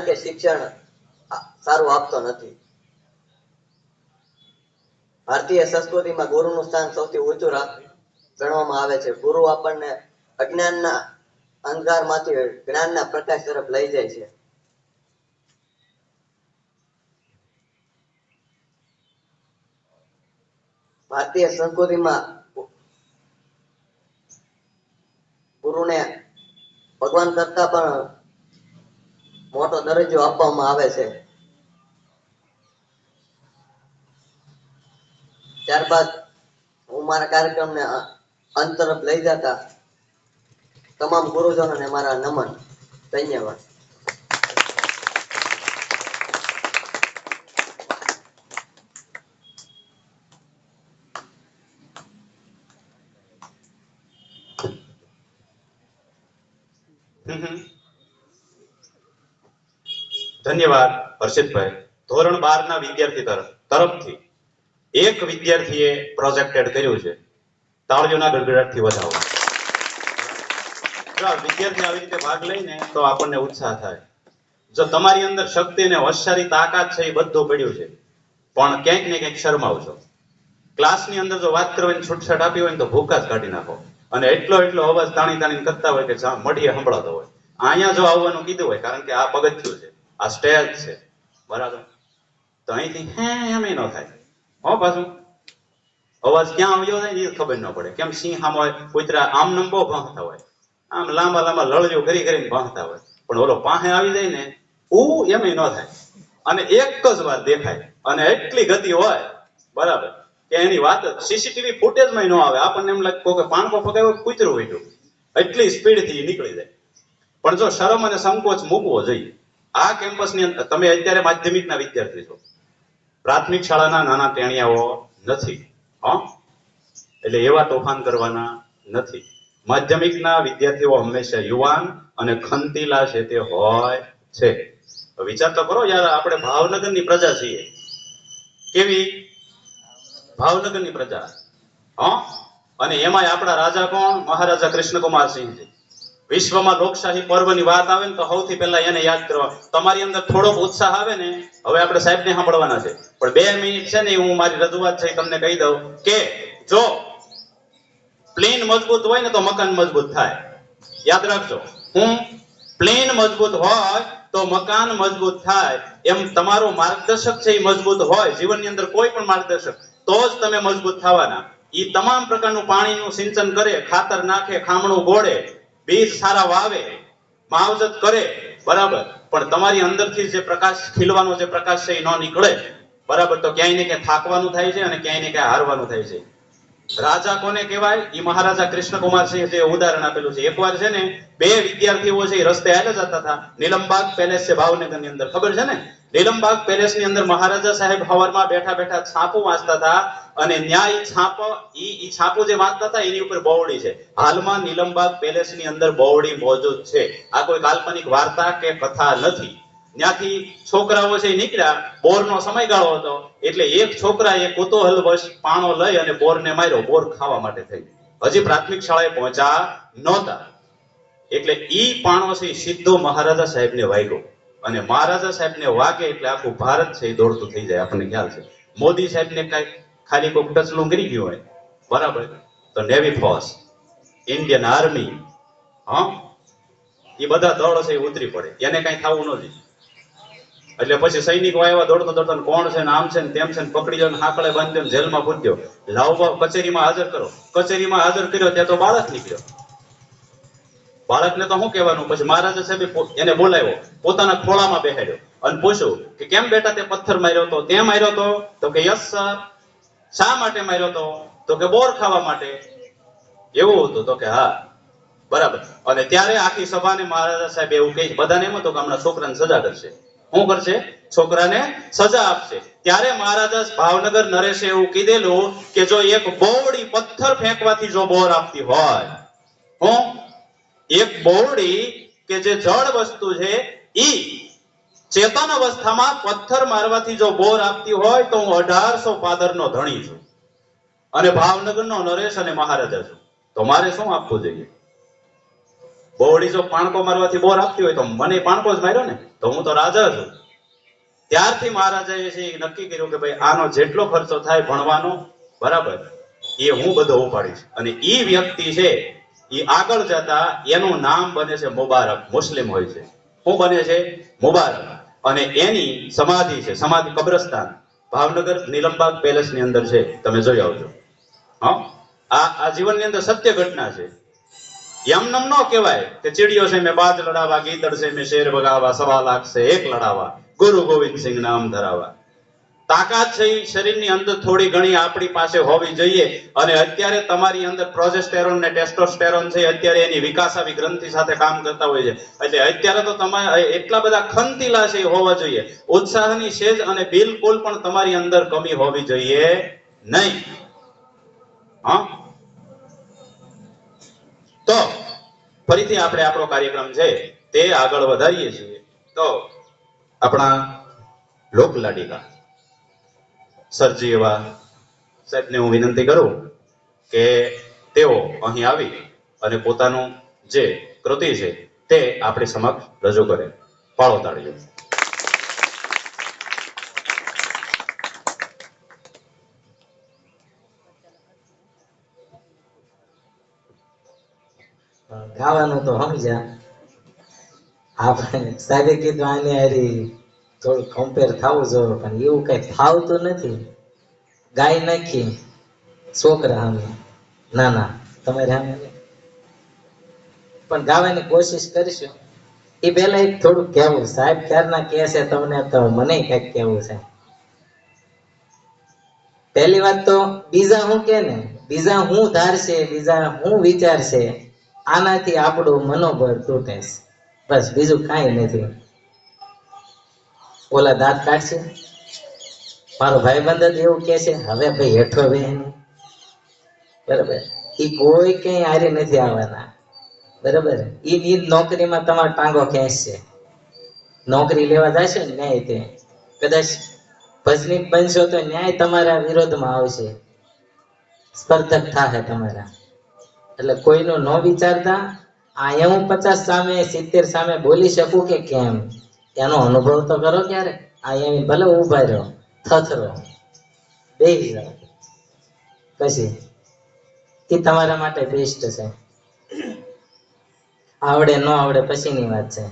કે શિક્ષણ સારું આપતો નથી. ભારતીય સંસ્કૃતિમાં ગુરુનું સ્થાન સૌથી ઊંચું ગણવામાં આવે છે. ગુરુ આપણને અજ્ઞાનના અંધકારમાંથી જ્ઞાનના પ્રકાશ તરફ લઈ જાય છે. ભારતીય સંસ્કૃતિમાં ગુરુને ભગવાન કરતા પણ મોટો દરજ્જો આપવામાં આવે છે. ત્યારબાદ હું મારા કાર્યક્રમને અંત તરફ લઈ જતા તમામ ગુરુજનોને મારા નમન. ધન્યવાદ. ધન્યવાદ હર્ષિતભાઈ. ધોરણ 12 ના વિદ્યાર્થી તરફથી એક વિદ્યાર્થીએ પ્રોજેક્ટેડ કર્યું છે. તાળીઓના ગડગડાટથી વધાવો. જો આ વિદ્યાર્થી આવી રીતે ભાગ લઈને તો આપણને ઉત્સાહ થાય. જો તમારી અંદર શક્તિ અને હોશિયારી તાકાત છે એ બધું પડ્યું છે, પણ ક્યાંક ને ક્યાંક શરમાવ છો. ક્લાસની અંદર જો વાત કરવાની છૂટછાટ આપી હોય ને તો ભૂકા જ કાઢી નાખો અને એટલો અવાજ તાણીને કરતા હોય કે મઢીએ સંભળાતો હોય. અહીંયા જો આવવાનું કીધું હોય, કારણ કે આ પગથિયું છે, આ સ્ટેજ છે, બરાબર, તો અહીંથી હે એમ ન થાય. પાછું અવાજ ક્યાં આવ્યો થાય ને એ ખબર ન પડે. કેમ સિંહ આમ હોય, કૂતરા આમ નંબો ભાંગતા હોય, આમ લાંબા લળિયો કરીને ભાંગતા હોય, પણ ઓલો પાસે આવી જાય ને એમ ન થાય. અને એક જ વાર દેખાય અને એટલી ગતિ હોય, બરાબર, કે એની વાત સીસીટીવી ફૂટેજમાં ન આવે. આપણને એમ લાગે કે પાણકો ફગાવ્યો કૂતરું વેઠું, એટલી સ્પીડથી નીકળી જાય. પણ જો શરમ અને સંકોચ મૂકવો જોઈએ. આ કેમ્પસની અંદર તમે અત્યારે માધ્યમિકના વિદ્યાર્થી છો, પ્રાથમિક શાળાના નાના ટેણિયાઓ નથી. એટલે એવા તોફાન કરવાના નથી. માધ્યમિકના વિદ્યાર્થીઓ હંમેશા યુવાન અને ખંતીલા છે તે હોય છે. વિચાર તો કરો યાર, આપણે ભાવનગરની પ્રજા છીએ. કેવી ભાવનગરની પ્રજા. અને એમાંય આપણા રાજા કોણ? મહારાજા કૃષ્ણકુમારસિંહજી. વિશ્વમાં લોકશાહી પર્વની વાત આવે ને તો સૌથી પહેલા એને યાદ કરવા. તમારી અંદર થોડોક ઉત્સાહ આવે ને, હવે આપણે સાહેબને સાંભળવાના છે, પણ 2 મિનિટ છે ને હું મારી રજૂઆત છે તમને કહી દઉં કે જો પ્લેન મજબૂત હોય ને તો મકાન મજબૂત થાય. યાદ રાખજો. પ્લેન મજબૂત હોય તો મકાન મજબૂત થાય. એમ તમારો માર્ગદર્શક છે એ મજબૂત હોય, જીવનની અંદર કોઈ પણ માર્ગદર્શક, તો જ તમે મજબૂત થવાના. એ તમામ પ્રકારનું પાણીનું સિંચન કરે, ખાતર નાખે, ખામણું ગોળે, બીજ સારા વાવે, માવજત કરે, બરાબર, પણ તમારી અંદરથી જે પ્રકાશ ખીલવાનો જે પ્રકાશ છે એ ન નીકળે, બરાબર, તો ક્યાંય ને ક્યાંય થાકવાનું થાય છે અને ક્યાંય ને ક્યાંય હારવાનું થાય છે. રાજા કોને કહેવાય? એ મહારાજા કૃષ્ણકુમારસિંહ જે ઉદાહરણ આપેલું છે. એકવાર છે ને 2 વિદ્યાર્થીઓ છે એ રસ્તે હાલ્યા જતા હતા. નીલમબાગ પેલેસ છે ભાવનગરની અંદર, ખબર છે ને? નીલમબાગ પેલેસ ની અંદર મહારાજા સાહેબ હવારમાં બેઠા છાપું વાંચતા હતા અને ન્યાય છાપું જે વાંચતા હતા એની ઉપર બોવડી છે. હાલમાં નીલમબાગ પેલેસ ની અંદર બોવડી મોજૂદ છે. આ કોઈ કાલ્પનિક વાર્તા કે કથા નથી. ત્યાંથી છોકરાઓ છે નીકળ્યા, બોરનો સમયગાળો હતો, એટલે એક છોકરાએ કુતૂહલવશ પાણો લઈ અને બોરને માર્યો. બોર ખાવા માટે થઈ. હજી પ્રાથમિક શાળાએ પહોંચ્યા નહોતા, એટલે ઈ પાણો છે સીધો મહારાજા સાહેબને વાગ્યો. અને મહારાજા સાહેબને વાગે એટલે આખું ભારત છે એ દોડતું થઈ જાય. આપણને ખ્યાલ છે. મોદી સાહેબને કઈ ખાલી કોઈ ટચલું કરી ગયું હોય, બરાબર, તો નેવી ફોર્સ, ઇન્ડિયન આર્મી, એ બધા દળ છે એ ઉતરી પડે. એને કઈ થવું નથી. એટલે પછી સૈનિકો આવ્યા દોડતા કોણ છે ને આમ છે ને તેમ છે ને પકડી જાવ, હાકળે બાંધ્યો, જેલમાં પૂછ્યો, લાવો કચેરીમાં હાજર કરો. કચેરીમાં હાજર કર્યો ત્યાં તો બાળક નીકળ્યો. બાળકને તો શું કહેવાનું? પછી મહારાજા સાહેબે એને બોલાવ્યો, પોતાના ખોળામાં બેહાડ્યો અને પૂછ્યું કે કેમ બેટા તે પથ્થર માર્યો તો? તે માર્યો તો કે યસ સર. શા માટે માર્યો તો કે બોર ખાવા માટે. એવું હતું તો કે હા, બરાબર. અને ત્યારે આખી સભાને મહારાજા સાહેબ એવું કહે, બધાને એમ હતું કે હમણાં છોકરાને સજા કરશે. શું કરશે? છોકરાને સજા આપશે. ત્યારે મહારાજા ભાવનગર નરેશે એવું કીધેલું કે જો એક બોવડી પથ્થર ફેંકવાથી જો બોર આપતી હોય, એક બોવડી કે જે જળ વસ્તુ છે ઈ ચેતન અવસ્થામાં પથ્થર મારવાથી જો બોર આપતી હોય તો હું 1800 પાદરનો ધણી છું અને ભાવનગરનો નરેશ અને મહારાજા છું. તો મારે શું આપવું જોઈએ? બોવડી જો પાણકો મારવાથી બોર આપતી હોય તો મને પાણકો જ માર્યો ને, તો હું તો રાજા છું. ત્યારથી મહારાજાએ નક્કી કર્યું કે ભાઈ આનો જેટલો ખર્ચો થાય ભણવાનો, બરાબર, એ હું બધો ઉપાડીશ. અને એ વ્યક્તિ છે એ આગળ જતા એનું નામ બને છે મુબારક. મુસ્લિમ હોય છે, શું બને છે? મુબારક. અને એની સમાધિ છે, સમાધિ કબ્રસ્તાન ભાવનગર નીલમબાગ પેલેસ ની અંદર છે, તમે જોઈ આવજો. હા, આ જીવનની અંદર સત્ય ઘટના છે. એમનેમ ન કહેવાય કે ચીડિયો છે મેં બાજ લડાવા, ગીદડ છે મેં શેર ભગાવા, 1.25 લાખ છે એક લડાવા, ગુરુ ગોવિંદ સિંહ નામ ધરાવા. તાકાત છે એ શરીરની અંદર થોડી ઘણી આપણી પાસે હોવી જોઈએ. અને અત્યારે તમારી અંદર પ્રોજેસ્ટેરોન ને ટેસ્ટોસ્ટેરોન છે, અત્યારે એની વિકાસ આવી ગ્રંથિ સાથે કામ કરતા હોય છે. એટલે અત્યારે તો તમારે એટલા બધા ખંતીલા છે હોવા જોઈએ. ઉત્સાહની સેજ અને બિલકુલ પણ તમારી અંદર કમી હોવી જોઈએ નહીં. હા, તો ફરીથી આપણે આપણો કાર્યક્રમ છે તે આગળ વધારીએ છીએ. તો આપણા લોકલાડીલા સરજી એવા સાહેબને હું વિનંતી કરું કે તેઓ અહીં આવી અને પોતાનું જે કૃતિ છે તે આપણી સમક્ષ રજૂ કરે. પાળો તાળીઓ. ગાવાનું તો સમજ્યા, આપણે સાહેબે કીધું આની હારી થોડું કમ્પેર થવું જોઈએ, પણ એવું કઈ ફાવતું નથી. ગાય નાખી છોકરા સામે, ના ના તમારે સામે નહીં, પણ ગાવાની કોશિશ કરીશું. એ પહેલા એક થોડું કહેવું, સાહેબ ક્યારના કહે છે તમને તો મને કઈક કહેવું છે. પહેલી વાત તો બીજા હું કે ને, બીજા હું ધારશે, બીજા હું વિચારશે, આનાથી આપણું મનોબળ તૂટે છે. બસ બીજું કાંઈ નથી. ઓલા દાંત કાઢશે, મારો ભાઈબંધ જ એવું કે છે, હવે ભાઈ હેઠો બેન, બરાબર, એ કોઈ કઈ હારે નથી આવવાના, બરાબર. ઈ નોકરીમાં તમારો ટાંગો ખેંચશે. નોકરી લેવા જશે ને ન્યાય તે કદાચ ભજનીક બનશો તો ન્યાય તમારા વિરોધમાં આવશે, સ્પર્ધક થાશે તમારા. એટલે કોઈનું ન વિચારતા આ હું 50 સામે 70 સામે બોલી શકું કે કેમ, એનો અનુભવ તો કરો ક્યારે. આ એમ ભલે ઉભા રહ્યો, થથરો બેસી જાઓ, પછી એ તમારા માટે બેસ્ટ છે. આવડે ન આવડે પછીની વાત છે,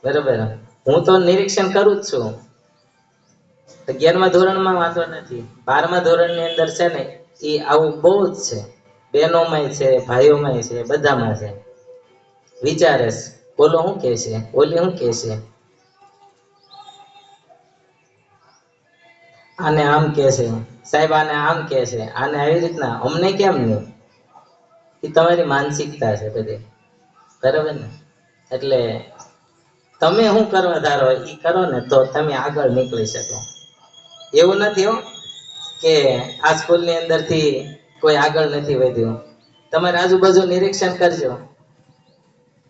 બરાબર. હું તો નિરીક્ષણ કરું જ છું. 11મા ધોરણમાં વાંધો નથી, 12મા ધોરણની અંદર છે ને એ આવું બહુ જ છે. બહેનોમાંય છે, ભાઈઓમાંય છે, બધામાં છે. વિચારે બોલો શું કે છે, ઓલી શું કે છે, આને આમ કે છે સાહેબ, આને આમ કે છે, આને આવી રીતના, અમને કેમ નહીં. એ તમારી માનસિકતા છે બધી, બરાબર ને. એટલે તમે શું કરવા ધારો એ કરો ને તો તમે આગળ નીકળી શકો. એવું નથી હો કે આ સ્કૂલની અંદરથી કોઈ આગળ નથી વધ્યું. તમારે આજુબાજુ નિરીક્ષણ કરજો,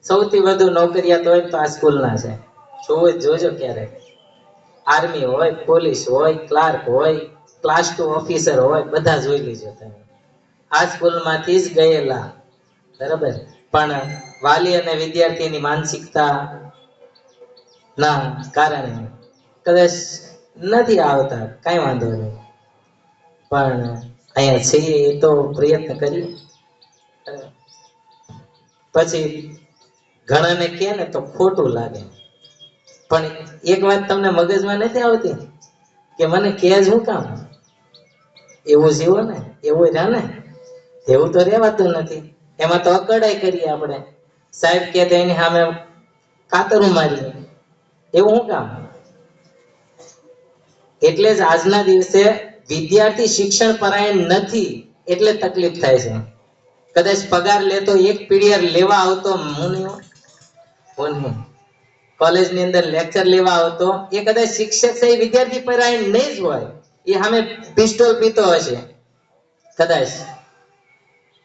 સૌથી વધુ નોકરિયાત હોય તો આ સ્કૂલના છે. જોજો ક્યારેક. આર્મી હોય, પોલીસ હોય, ક્લાર્ક હોય, ક્લાસ 2 ઓફિસર હોય, બધા જોઈ લીજો તમે. આ સ્કૂલમાંથી જ ગયેલા, બરાબર. પણ વાલી અને વિદ્યાર્થીની માનસિકતા ના કારણે કદાચ નથી આવતા, કાંઈ વાંધો નહીં. પણ અહીંયા છીએ એ તો પ્રયત્ન કરીએ. પછી ઘણાને કહે ને તો ખોટું લાગે, પણ એક વાત તમને મગજમાં નથી આવતી કે મને કે જ હું કામ. એવું જીવો ને, એવું રહે ને. એવું તો રહેવાતું નથી. એમાં તો અકડાઈ કરીએ આપણે. સાહેબ કે એની સામે કાતરું મારીએ, એવું શું કામ. એટલે જ આજના દિવસે વિદ્યાર્થી શિક્ષણ પરાયણ નથી, એટલે તકલીફ થાય છે. કદાચ પગાર લેતો એક પીરિયડ લેવા આવતો હું નહીં, કોલેજની અંદર લેક્ચર લેવા આવતો એ કદાચ શિક્ષક છે એ વિદ્યાર્થી પરાયણ નહીં જ હોય. એ સામે પિસ્તોલ પીતો હશે કદાચ.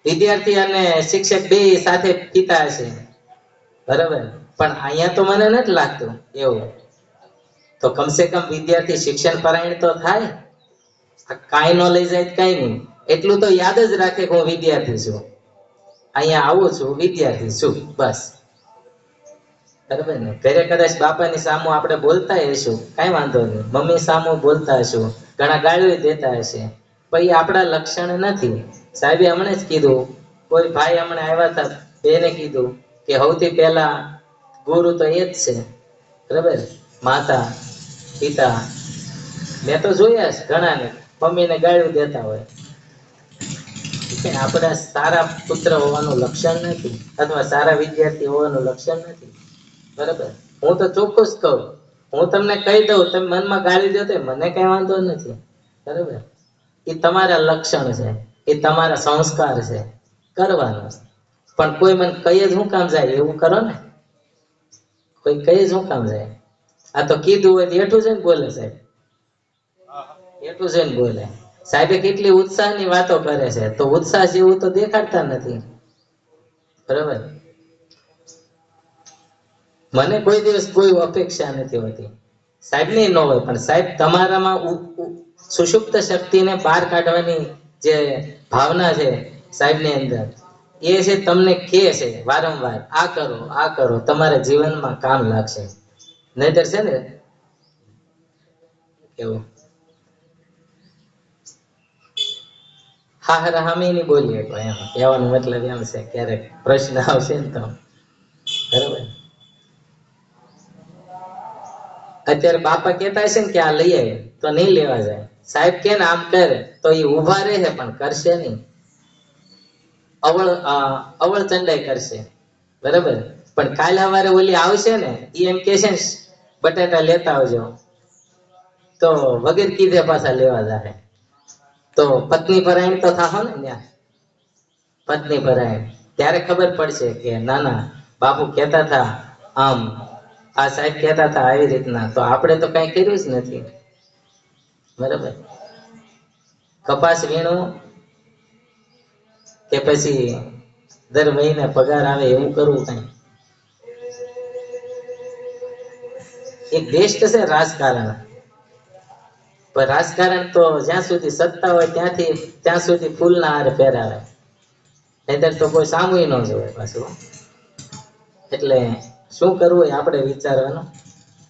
વિદ્યાર્થી અને શિક્ષક બે સાથે પીતા હશે, બરાબર. પણ અહીંયા તો મને નથી લાગતું એવું. તો કમસે કમ વિદ્યાર્થી શિક્ષણ પરાયણ તો થાય. કાંઈ ન લઈ જાય કાંઈ નહીં, એટલું તો યાદ જ રાખે કે હું વિદ્યાર્થી છું, અહીંયા આવું છું, વિદ્યાર્થી છું, બસ, બરાબર ને. ઘરે કદાચ બાપાની સામું આપણે બોલતા હશું, કાંઈ વાંધો નહીં. મમ્મી સામું બોલતા હશું, ઘણા ગાળ્યો દેતા હશે, પણ એ આપણા લક્ષણ નથી. સાહેબે હમણાં જ કીધું, કોઈ ભાઈ હમણાં આવ્યા હતા, એને કીધું કે સૌથી પહેલા ગુરુ તો એ જ છે, બરાબર? માતા પિતા. મેં તો જોયા છે ઘણાને મમ્મીને ગાળ્યું દેતા હોય. કે આપણે સારા પુત્ર હોવાનું લક્ષણ નથી, અથવા સારા વિદ્યાર્થી હોવાનું લક્ષણ નથી, બરાબર? હું તો ચોખ્ખું જ કહું, હું તમને કહી દઉં, તમે મનમાં ગાળી દો તો મને કઈ વાંધો નથી, બરાબર? એ તમારા લક્ષણ છે, એ તમારા સંસ્કાર છે, કરવાનું. પણ કોઈ મને કઈ જ હું કામ જાય એવું કરો ને, કોઈ કઈ જ હું કામ જાય. આ તો કીધું હોય તો એટલું જ બોલે સાહેબ, એટલું જ બોલે. સાહેબે કેટલી ઉત્સાહની વાતો કરે છે, તો ઉત્સાહ જેવું તો દેખાડતા નથી, બરાબર? મને કોઈ દિવસ કોઈ અપેક્ષા નથી હોતી, સાહેબની ન હોય, પણ સાહેબ તમારામાં સુષુપ્ત શક્તિને બહાર કાઢવાની જે ભાવના છે સાહેબની અંદર, એ છે તમને કહે છે વારંવાર, આ કરો, તમારા જીવનમાં કામ લાગશે. નહીતર છે ને એવું હા હામી નહીં બોલીએ તો, એમ કહેવાનો મતલબ એમ છે, ક્યારેક પ્રશ્ન આવશે ને તો, બરાબર? અત્યારે બાપા કહેતા હશે ને કે આ લઈ આવે તો નહીં લેવા જાય. સાહેબ કે ને આમ કરે તો એ ઊભા રહે પણ કરશે નહીં, અવળ ચંડાઈ કરશે, બરાબર? પણ કાલ સવારે ઓલી આવશે ને, એ એમ કે છે ને બટાટા લેતા આવજો, તો વગર કીધે પાછા લેવા જાય. તો પત્ની પરાયણ તો થાહો ને ત્યાં, પત્ની પરાયણ, ત્યારે ખબર પડશે કે ના ના બાપુ કહેતા હતા આમ, આ સાહેબ કહેતા હતા આવી રીતના, તો આપણે તો કઈ કર્યું જ નથી, બરાબર? કપાસ વીણો કે પછી દર મહિને પગાર આવે એવું કરવું કઈ? એક બેસ્ટ છે રાજકારણ, પણ રાજકારણ તો જ્યાં સુધી સત્તા હોય ત્યાં સુધી ફૂલના હાર પહેરાવે, નહીતર તો કોઈ સામું ન જોવે પાછું. એટલે શું કરવું એ આપણે વિચારવાનું.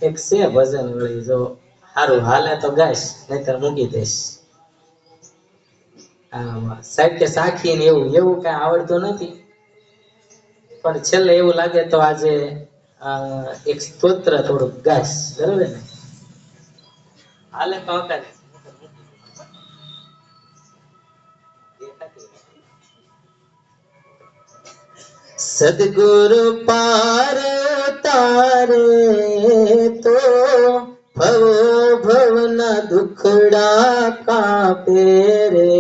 એક છે ભજન વળી, જો સારું હાલે તો ગાઈશ, નહીતર મૂકી દઈશ. સાહેબ કે સાખી ને એવું કઈ આવડતું નથી, પણ છેલ્લે એવું લાગે તો આજે એક સ્તોત્ર થોડુંક ગાઈશ, બરાબર ને? હાલે તો હકાય. સદગુરુ પાર તારે તો ભવો ભવના દુખડા કાપે રે,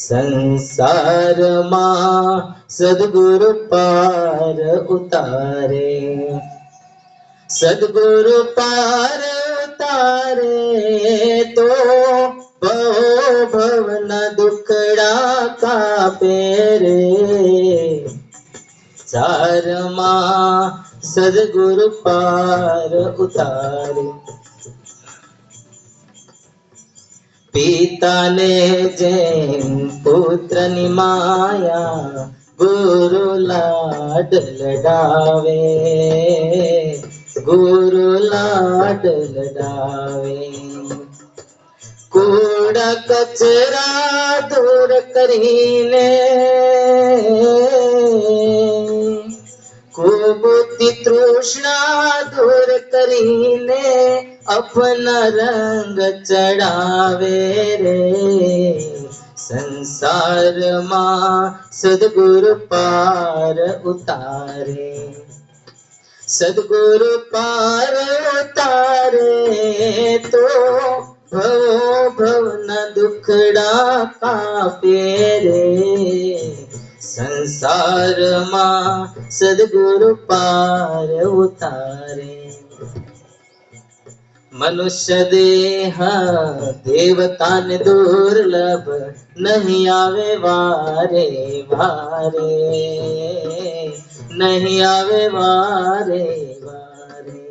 સંસારમાં સદગુરુ પાર ઉતારે, સદગુરુ પાર ઉતારે તો ભવો ભવના દુખડા કાપે રે, સારમાં સદગુરુ પાર ઉતારે. પિતાને જેમ પુત્રની માયા ગુરુ લાડ લડાવે, ગુરુ લાડ લડાવે, કૂડા કચરા દૂર કરીને કુબુદ્ધિ તૃષ્ણા દૂર કરીને અપના રંગ ચડાવે રે, સંસારમાં સદગુરુ પાર ઉતારે, સદગુરુ પાર ઉતારે તો ભવો ભવના દુખડા કાપે રે, સંસારમાં સદગુરુ પાર ઉતારે. મનુષ્ય દેહ દેવતાને દુર્લભ નહીં આવે વારે વારે, નહીં આવે વારે વારે,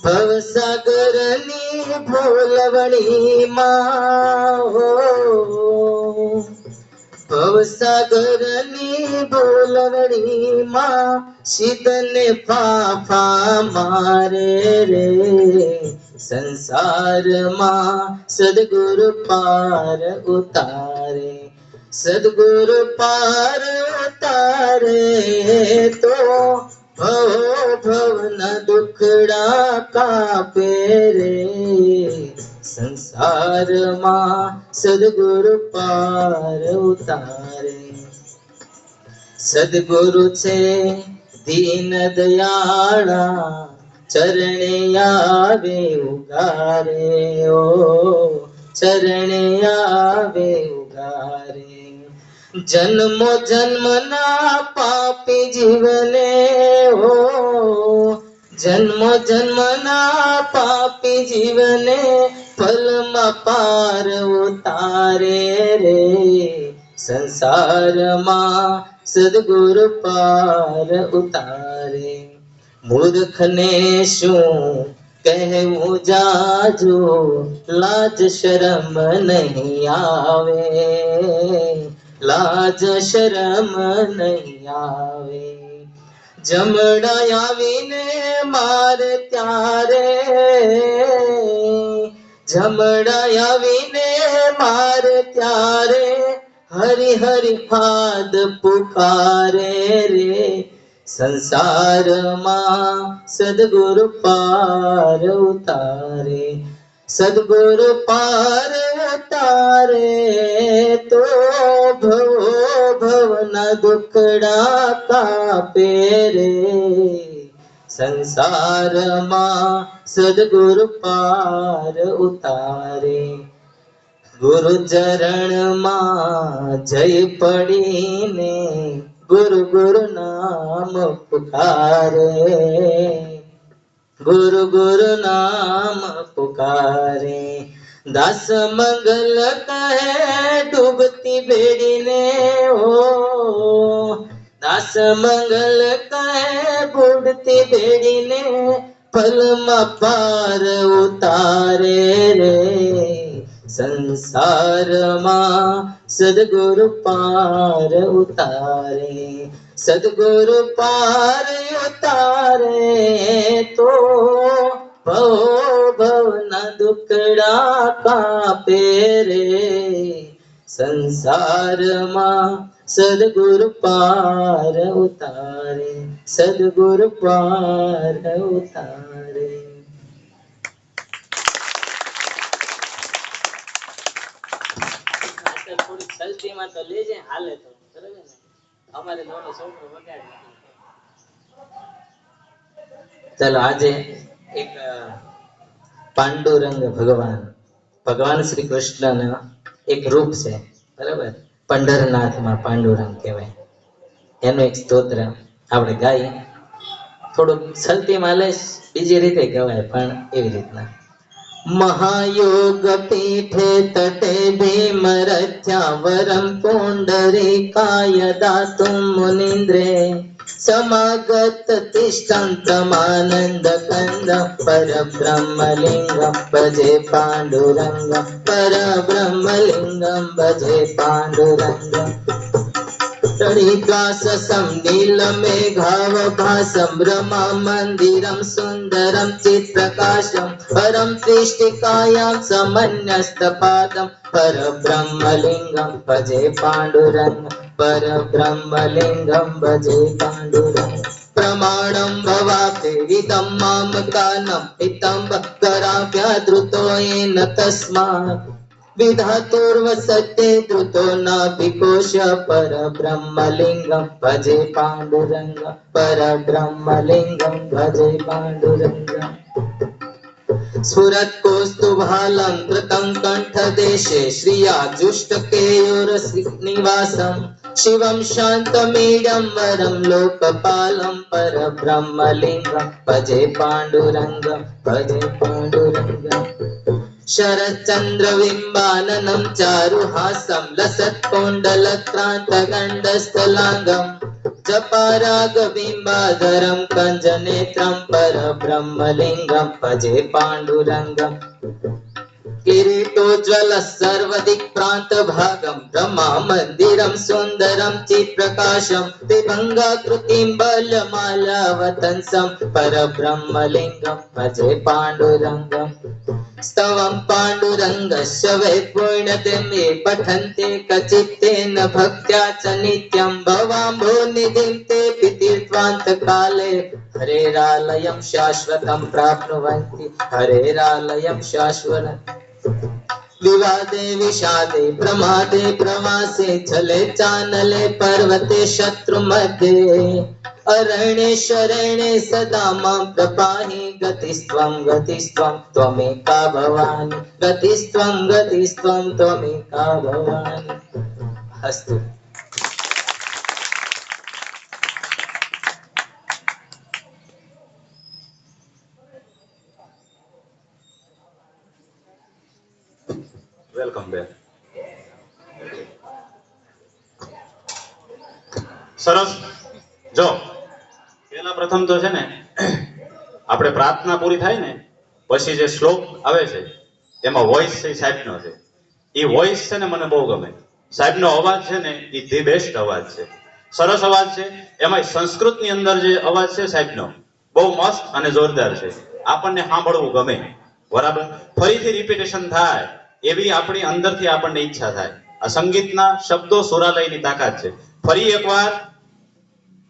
ભવસાગરની ભોલવણીમાં ભવસાગરની ભોલવણીમાં શીતને ફાફા મારે રે, સંસારમાં સદગુરુ પાર ઉતારે, સદગુરુ પાર ઉતારે તો ભવ ભવના દુખડા કાપે રે. સંસારમાં સદગુરુ પાર ઉતારે. સદગુરુ છે દીન દયાળા, ચરણે આવે ઉગારે, ઓ ચરણે આવે ઉગારે. જન્મો જન્મના પાપી જીવને, હો જન્મો જન્મના પાપી જીવને ફલમાં પાર ઉતારે રે. સંસારમાં સદગુરુ પાર ઉતારે. મૂર્ખને શું કહેવું જાજુ, લાજ શરમ નહીં આવે, લાજ શરમ નહીં આવે. જમણા આવીને મારે ત્યારે, જમણા આવીને મારે ત્યારે હરી હરી હાદ પુકારે રે. સંસારમાં સદગુરુ પાર ઉતારે, સદગુરુ પાર ઉતારે તો ભવો ભવના દુખડા કાપે રે. સંસારમાં સદગુરુ પાર ઉતારે. ગુરુ ચરણમાં જય પડીને ગુરુ ગુરુ નામ પુકારે, ગુરુ ગુરુ નામ પુકારે. દાસ મંગલ કહે ડૂબતી બેડીને, ઓ દાસ મંગલ કહે બુડતી બેડીને ફલમાં પાર ઉતારે રે. સંસારમાં સદગુરુ પાર ઉતારે, સદગુરુ પાર ઉતારે તો ભવ ભવના દુખડા કાપે રે. સંસારમાં સદગુરુ પાર ઉતારે, સદગુરુ પાર ઉતારે. થોડીક સલતીમાં તો લેજે, હાલે તો બરાબર ને. અમારે દોડો છોકરો વગાડે. ચાલો આજે એક પાંડુરંગ ભગવાન, ભગવાન શ્રી કૃષ્ણના એક રૂપ છે બરાબર. પંઢરનાથમાં પાંડુરંગ કહેવાય. એનું એક સ્તોત્ર આપણે ગાઈએ. થોડુંક સલતીમાં લઈશ, બીજી રીતે કહેવાય પણ એવી રીતના. महायोग पीठे तटे भीम रथ्या वरम पुंडरीकाय दातुं मुनीन्द्रे समागत तिष्ठन्तमानन्द कंद परब्रह्मलिंगं भजे पाण्डुरंगं, परब्रह्मलिंगं भजे पाण्डुरंगं. तडिकाससं नीलमेघावभासं रमा मन्दिरं सुन्दरं चित्प्रकाशं परं त्रिष्टिकायां समन्यस्तपादं परब्रह्मलिंगं भजे पाण्डुरंगं, परब्रह्मलिंगं भजे पाण्डुरंगं. प्रमाणं भवाप्येदं मामकानं हितं कराभ्यद्रुतो येन तस्मात् विधातुर्वसते द्रुतो नाभिकोश परब्रह्मलिंगं भजे पाण्डुरंगं, परब्रह्मलिंगं भजे पाण्डुरंगं. स्फुरत्कौस्तुभालंकृतं कंठदेशे श्रियाजुष्टकेयोरनिवासं शिवं शान्तमीडं वरं लोकपालं परब्रह्मलिंगं भजे पाण्डुरंगं, भजे पाण्डुरंगं. शरच्चन्द्रबिम्बाननं चारुहासं लसत्कुण्डलक्रान्तगण्डस्थलाङ्गं जपारागबिम्बाधरं कञ्जनेत्रं परब्रह्मलिंगं भजे पाण्डुरंगं. किरीटोज्ज्वल सर्वदिक् प्रान्तभागं ब्रह्मा मन्दिरं सुन्दरं चित्प्रकाशं दिभङ्गाकृतिं बलमालावतंसं परब्रह्मलिङ्गं भजे पाण्डुरङ्गम् स्तवं पाण्डुरङ्गस्य वै पुण्यतिं ये पठन्ते कचित्तेन भक्त्या च नित्यं भवाम्भोनिधिं ते तीर्त्वान्तकाले हरेरालयं शाश्वतं प्राप्नुवन्ति हरेरालयं शाश्वतं विवादे विषादे प्रमादे प्रवासे जले चानले पर्वते शत्रुमध्ये अरण्ये शरण्ये सदा मां प्रपाहि गतिस्त्वं त्वमेका भवानि गतिस्त्वं त्वमेका भवानि अस्तु વેલકમ બેન. સરસ. જો પેલા પ્રથમ તો છે ને આપણે પ્રાર્થના પૂરી થાય ને પછી જે શ્લોક આવે છે એમાં વોઇસ છે સાહેબનો છે. એ વોઇસ છે ને મને બહુ ગમે. સાહેબનો અવાજ છે ને એ ધી બેસ્ટ અવાજ છે. સરસ અવાજ છે. એમાં સંસ્કૃતની અંદર જે અવાજ છે સાહેબનો બહુ મસ્ત અને જોરદાર છે. આપણને સાંભળવું ગમે. બરાબર. ફરીથી રિપીટેશન થાય એવી આપણી અંદરથી આપણને ઈચ્છા થાય. આ સંગીતના શબ્દો સુરાલયની તાકાત છે. ફરી એકવાર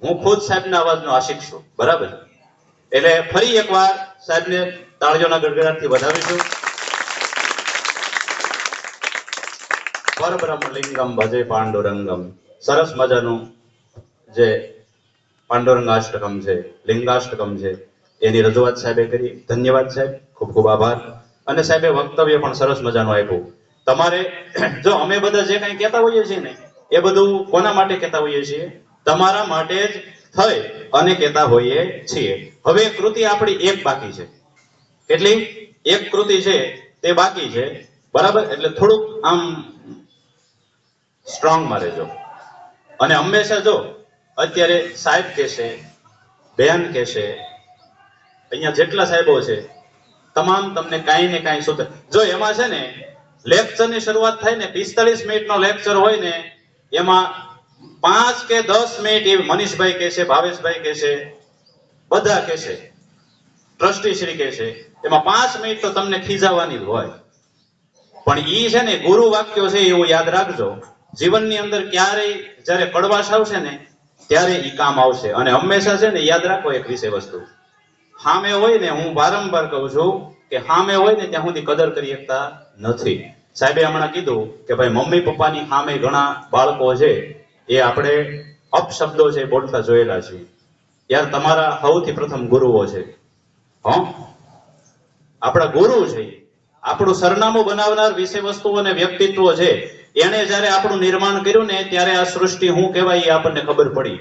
હું ખુદ સાહેબના અવાજનો આશિક છું. બરાબર. એટલે ફરી એકવાર સાહેબને તાળીઓના ગડગડાટથી વધાવીશું. પરબ્રહ્મલિંગમ ભજે પાંડુરંગમ. સરસ મજાનું જે પાંડુરંગાષ્ટકમ છે, લિંગાષ્ટકમ છે, એની રજૂઆત સાહેબે કરી. ધન્યવાદ સાહેબ, ખૂબ ખૂબ આભાર. અને સાહેબે વક્તવ્ય પણ સરસ મજાનું આપ્યું. તમારે જો અમે બધા જે કંઈ કહેતા હોઈએ છીએ ને એ બધું કોના માટે કહેતા હોઈએ છીએ? તમારા માટે જ થઈ અને કહેતા હોઈએ છીએ. હવે કૃતિ આપણી એક બાકી છે. કેટલી? એક કૃતિ છે તે બાકી છે. બરાબર. એટલે થોડુંક આમ સ્ટ્રોંગમાં રહેજો. અને હંમેશા જો અત્યારે સાહેબ કહેશે, બેન કહેશે, અહીંયા જેટલા સાહેબો છે તમામ તમને કાંઈ ને કાંઈ સૂત્ર. જો એમાં છે ને લેક્ચરની શરૂઆત થાય ને 45 મિનિટનો લેક્ચર હોય ને એમાં 5 કે 10 મિનિટ એ મનીષભાઈ કહેશે, ભાવેશભાઈ કહેશે, બધા કહેશે, ટ્રસ્ટી શ્રી કહેશે, એમાં 5 મિનિટ તો તમને ખીજાવાની જ હોય. પણ ઈ છે ને ગુરુ વાક્યો છે એવું યાદ રાખજો. જીવનની અંદર ક્યારેય જ્યારે કડવાશ આવશે ને ત્યારે ઈ કામ આવશે. અને હંમેશા છે ને યાદ રાખો એક વિષય વસ્તુ, હામે હોય ને, હું વારંવાર કહું છું કે હામે હોય ને ત્યાં સુધી કદર કરી શકતા નથી. સાહેબે હમણાં કીધું કે ભાઈ મમ્મી પપ્પાની સામે ઘણા બાળકો છે એ આપણે અપશબ્દો છે બોલતા જોયેલા છે. યાર તમારા સૌથી પ્રથમ ગુરુઓ છે. આપણા ગુરુ છે. આપણું સરનામું બનાવનાર વિષય વસ્તુઓ અને વ્યક્તિત્વ છે. એને જયારે આપણું નિર્માણ કર્યું ને ત્યારે આ સૃષ્ટિ શું કહેવાય એ આપણને ખબર પડી.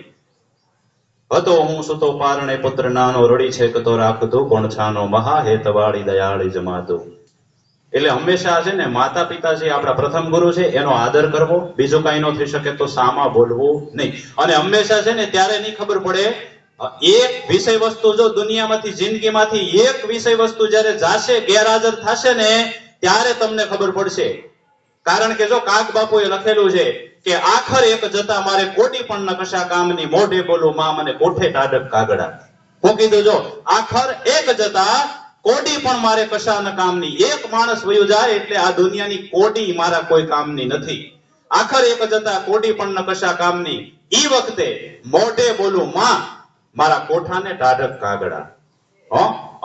હતો હું સુતો પારણે પુત્ર નાનો રડી છે કતો રાખતું કોણ છાનો મહા હેતવાળી દયાળી જમાતું. એટલે હંમેશા છે ને માતા પિતા છે આપણા પ્રથમ ગુરુ છે, એનો આદર કરવો. બીજું કઈ ન થઈ શકે તો સામા બોલવું નહીં. અને હંમેશા છે ને ત્યારે નહીં ખબર પડે એક વિષય વસ્તુ જો દુનિયામાંથી જિંદગીમાંથી એક વિષય વસ્તુ જ્યારે જાશે, ગેરહાજર થશે ને ત્યારે તમને ખબર પડશે. કારણ કે જો કાગ બાપુએ લખેલું છે કે આખર એક જતા મારે કોટી પણ ન કશા કામની મોઢે બોલું માં મને કોઠે ટાઢક કાગડા. હું કીધું જો આખર એક જતા કોટી પણ મારે કશા ન કામની. એક માણસ વયો જાય એટલે આ દુનિયાની કોટી મારા કોઈ કામની નથી. આખર એક જતા કોટી પણ ન કશા કામની. ઈ વખતે મોઢે બોલું માં મારા કોઠાને ટાઢક કાગડા.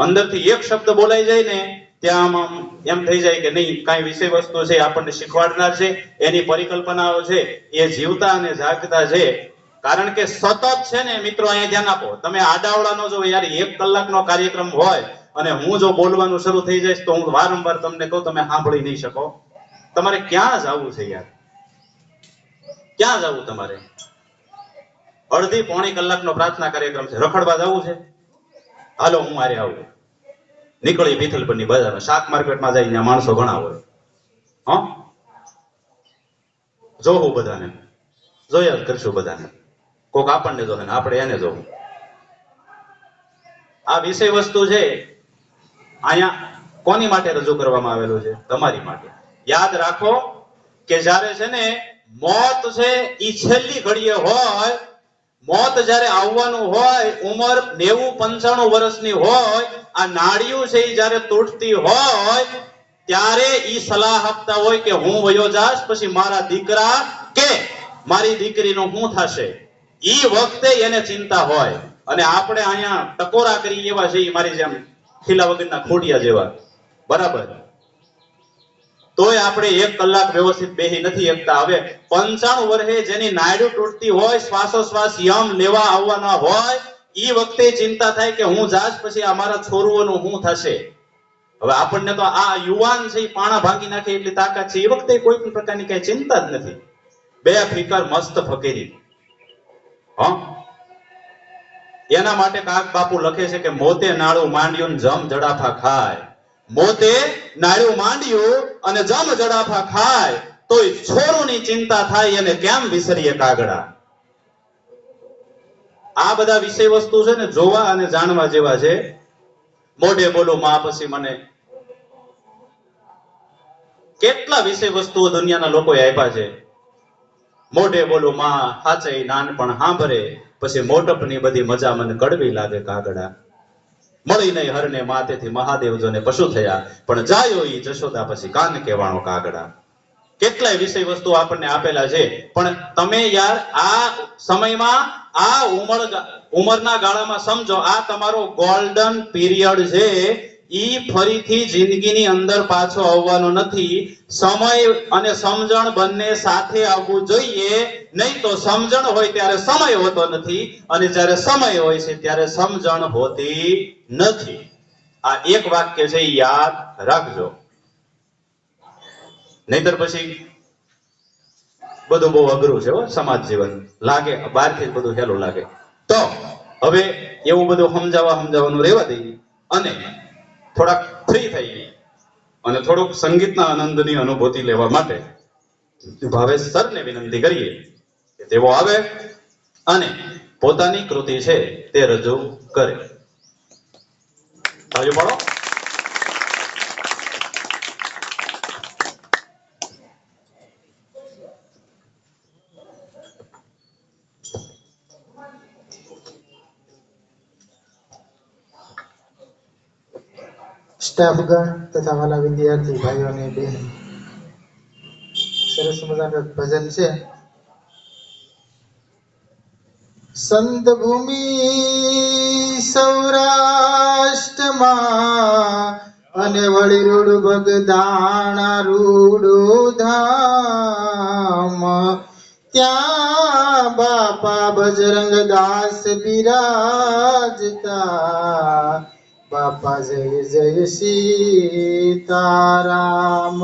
અંદરથી એક શબ્દ બોલાઈ જાય ને ત્યાં એમ થઈ જાય કે નહીં કઈ વિષય વસ્તુ છે આપણને શીખવાડનાર છે, એની પરિકલ્પનાઓ છે એ જીવતા અને જાગતા છે. કારણ કે સતત છે ને મિત્રો અહીંયા ધ્યાન આપો. તમે આડાવડાનો જો યાર 1 કલાકનો કાર્યક્રમ હોય અને હું જો બોલવાનું શરૂ થઈ જાય તો હું વારંવાર તમને કહું તમે સાંભળી નહીં શકો. તમારે ક્યાં જવું છે યાર? ક્યાં જવું તમારે? અડધી પોણી કલાકનો પ્રાર્થના કાર્યક્રમ છે, રખડવા જવું છે? હાલો હું મારે આવું. નીકળી પિથલપુરની બજારમાં, શાક માર્કેટમાં જાય ત્યાં માણસો ઘણા હોય. જોવું બધાને, જોયા જ કરશું બધાને. કોક આપણને જોવે ને આપણે એને જોવું. આ વિષય વસ્તુ છે અહીંયા કોની માટે રજૂ કરવામાં આવેલું છે? તમારી માટે. યાદ રાખો કે જ્યારે છે ને મોત છે ઈ છેલ્લી ઘડીએ હોય, મોત જ્યારે આવવાનું હોય, ઉંમર 90-95 વર્ષની હોય, આ નાડિયું છે ઈ જ્યારે તૂટતી હોય ત્યારે ઈ સલાહ આપતા હોય કે હું વયો જાશ, પછી મારા દીકરા કે મારી દીકરીનું શું થશે? ઈ વખતે એને ચિંતા હોય. અને આપણે અહીંયા ટકોરા કરી એવા છે મારી જેમ ખીલા વગરના ખોડિયા જેવા, બરાબર? તોય આપણે 1 કલાક વ્યવસ્થિત બેહી નથી શકતા. હવે 95 વર્ષે જેની નાયડું તૂટતી હોય, શ્વાસોશ્વાસ યમ લેવા આવવાના હોય, ઈ વખતે ચિંતા થાય કે હું જાશ પછી અમારા છોરુઓનું શું થશે? હવે આપણને તો આ યુવાન છે ઈ પાણા ભાંગી નાખે એટલી તાકાત છે, એ વખતે કોઈ પણ પ્રકારની કઈ ચિંતા જ નથી. બે ફિકર મસ્ત ફકીરી. એના માટે કાક બાપુ લખે છે કે મોતે નાળું માંડ્યું ને જમ જડાફા ખાય. મોતે નાળું માંડ્યું અને જમ જડાફા ખાય તોય છોરુની ચિંતા થાય એને કેમ વિસરીએ કાગડા. આ બધા વિષય વસ્તુ છે ને જોવા અને જાણવા જેવા છે. મોઢે બોલો માં પછી મને કેટલા વિષય વસ્તુઓ દુનિયાના લોકોએ આપ્યા છે. મોઢે બોલો માં હાચે નાનપણ સાંભળે, પછી મોટપની બધી મજા મને કડવી લાગે કાગડા. મળી નહીં હરને માથેથી મહાદેવ જોને પશુ થયા, પણ જાયો ઈ જશોદા પછી કાન કેવાણો કાગડા. કેટલાય વિષય વસ્તુ આપણને આપેલા છે. પણ તમે યાર આ સમયમાં આ ઉંમરના ગાળામાં સમજો, આ તમારો ગોલ્ડન પીરિયડ છે. ઈ ફરીથી જિંદગીની અંદર પાછો આવવાનો નથી. સમય અને સમજણ બંને સાથે આવવું જોઈએ, નહીં તો સમજણ હોય ત્યારે સમય હોતો નથી, અને જ્યારે સમય હોય છે ત્યારે સમજણ હોતી નથી. આ એક વાક્ય છે, યાદ રાખજો. નહીતર પછી બધું બહુ અઘરું છે સમાજ જીવન લાગે, બહારથી બધું હેલું લાગે. તો હવે એવું બધું સમજાવવાનું રહેવા દઈએ અને થોડાક ફ્રી થઈ અને થોડુંક સંગીતના આનંદની અનુભૂતિ લેવા માટે ભાવેશ સરને વિનંતી કરીએ કે તેઓ આવે અને પોતાની કૃતિ છે તે રજૂ કરે. તાળી પાડો. સ્ટાફગણ તથા વાલા વિદ્યાર્થી ભાઈઓ અને બહેનો, સરસ મજાનું ભજન છે. સંત ભૂમિ સૌરાષ્ટ્રમાં અને વળી રૂડ બગદાણા રૂડું ધામ, ત્યાં બાપા બજરંગ દાસ બિરાજતા. બાપા જય જય સીતારામ,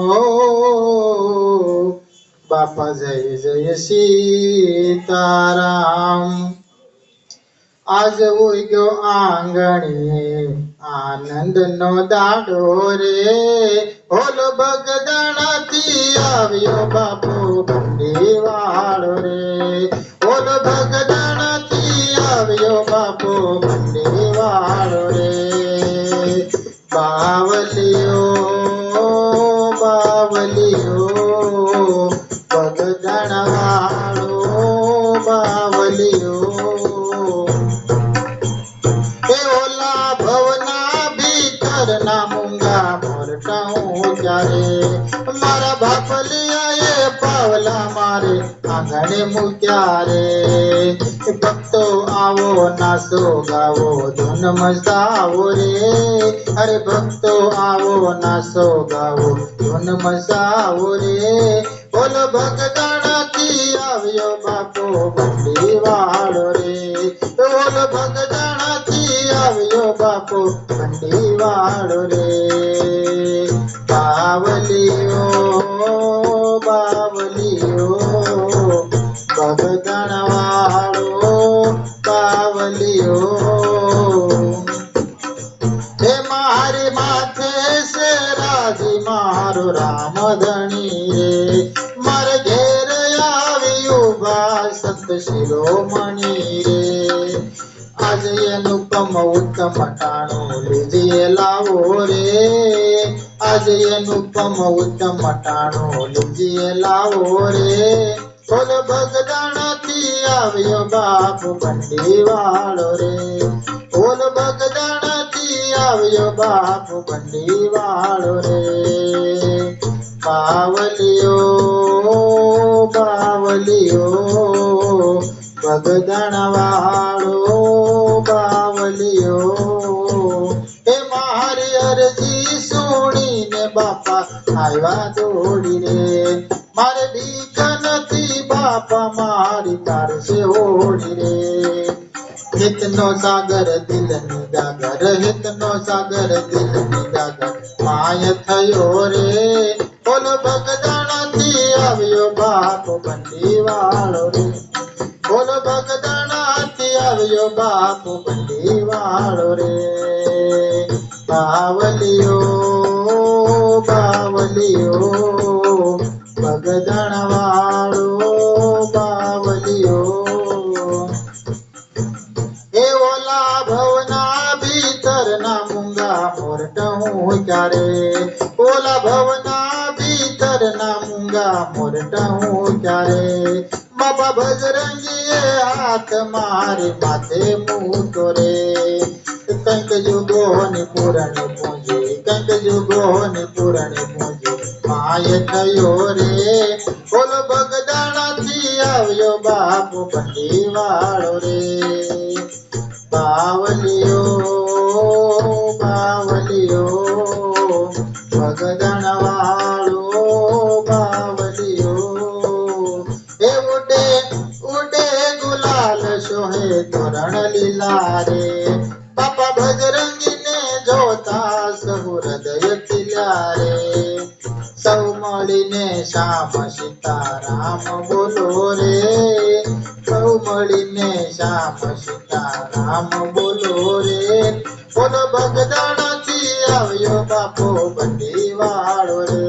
બાપા જય જય સીતારામ. આજ ઉગ્યો આંગણે આનંદ નો દાડો રે, ઓલો બગદાણાથી આવ્યો બાપુ બંડીવાળો રે, ઓલો બગદાણાથી આવ્યો બાપુ બંડીવાળો રે. બાવલીઓ બાવલીઓ બગદાણવાળો બાવલીઓ, એ ઓલા ભવના ભીતરના મૂંગા મોરટા હું ત્યારે, મારા બાપલિયા એ પાવલા મારે આંગણે મૂક્યા રે. ભક્તો આવો નાસો ગાવો ધૂન મચાવો રે, અરે ભક્તો આવો નાસો ગાવો ધૂન મચાવો રે. બોલો ભગદાણાથી આવ્યો બાપો બંડીવાળો રે, બોલો ભગદાણાથી આવ્યો બાપો બંડીવાળો રે. બાવલીઓ બાવલીઓ બગદાણવાળો બાવલીઓ, હે મારી માથે છે રાજી મારો રામધણી રે, મારે ઘેર આવી ઉભા સંત શિરોમણી રે. આજે અનુપમ ઉત્તમ ટાણું લીજીએ લાવો રે આજે અનુપમ ઉત્તમ ટાણું લીજીએ લાવો રે બોલ બગદાણાથી આવ્યો બાપ બંડી વાળો રે બોલ બગદાણાથી આવ્યો બાપ બંડી વાળો રે બાવલિયો બગદાણા વાળો બાવલિયો એ મારી અરજી સુણીને બાપા આવ્યા દોડી રે મારે બીક નથી બાપા મારી તારશે ઓડી રે હિતનો સાગર દિલની ગાગર હિતનો સાગર દિલની ગાગર માય થયો રે બોલ બગદાણાથી આવ્યો બાપ બંડી વાળો રે બોલ બગદાણાથી આવ્યો બાપ બંડી વાળો રે બાવલિયો બાવલિયો બગદાણા વાળો બાવલિયો એ ઓલા ભવના ભીતરના મૂંગા મોરટ હું ક્યારે ઓલા ભવના ભીતરના મૂંગા મોરટ હું ક્યારે બાબા બજરંગીએ હાથ મારી માથે મૂકો રે કંઈક યુગોની પૂરણી પૂંજી કંઈક યુગોની પૂરણી પૂંજી માય થયો રે બોલ બગદાણાથી આવ્યો બાપ બંડી વાળો રે બાવલિયો બાવલિયો બગદાણા વાળો બાવલિયો એ ઉડે ઉડે ગુલાલ શોહે તોરણ લીલા રે બાપા બજરંગીને જોતા સહુ હૃદય ખીલ્યા રે સૌ મળીને શ્યામ સીતારામ બોલો રે સૌ મળીને શ્યામ સીતારામ બોલો રે બોલો બગદાણાથી આવ્યો બાપો બંડી વાળો રે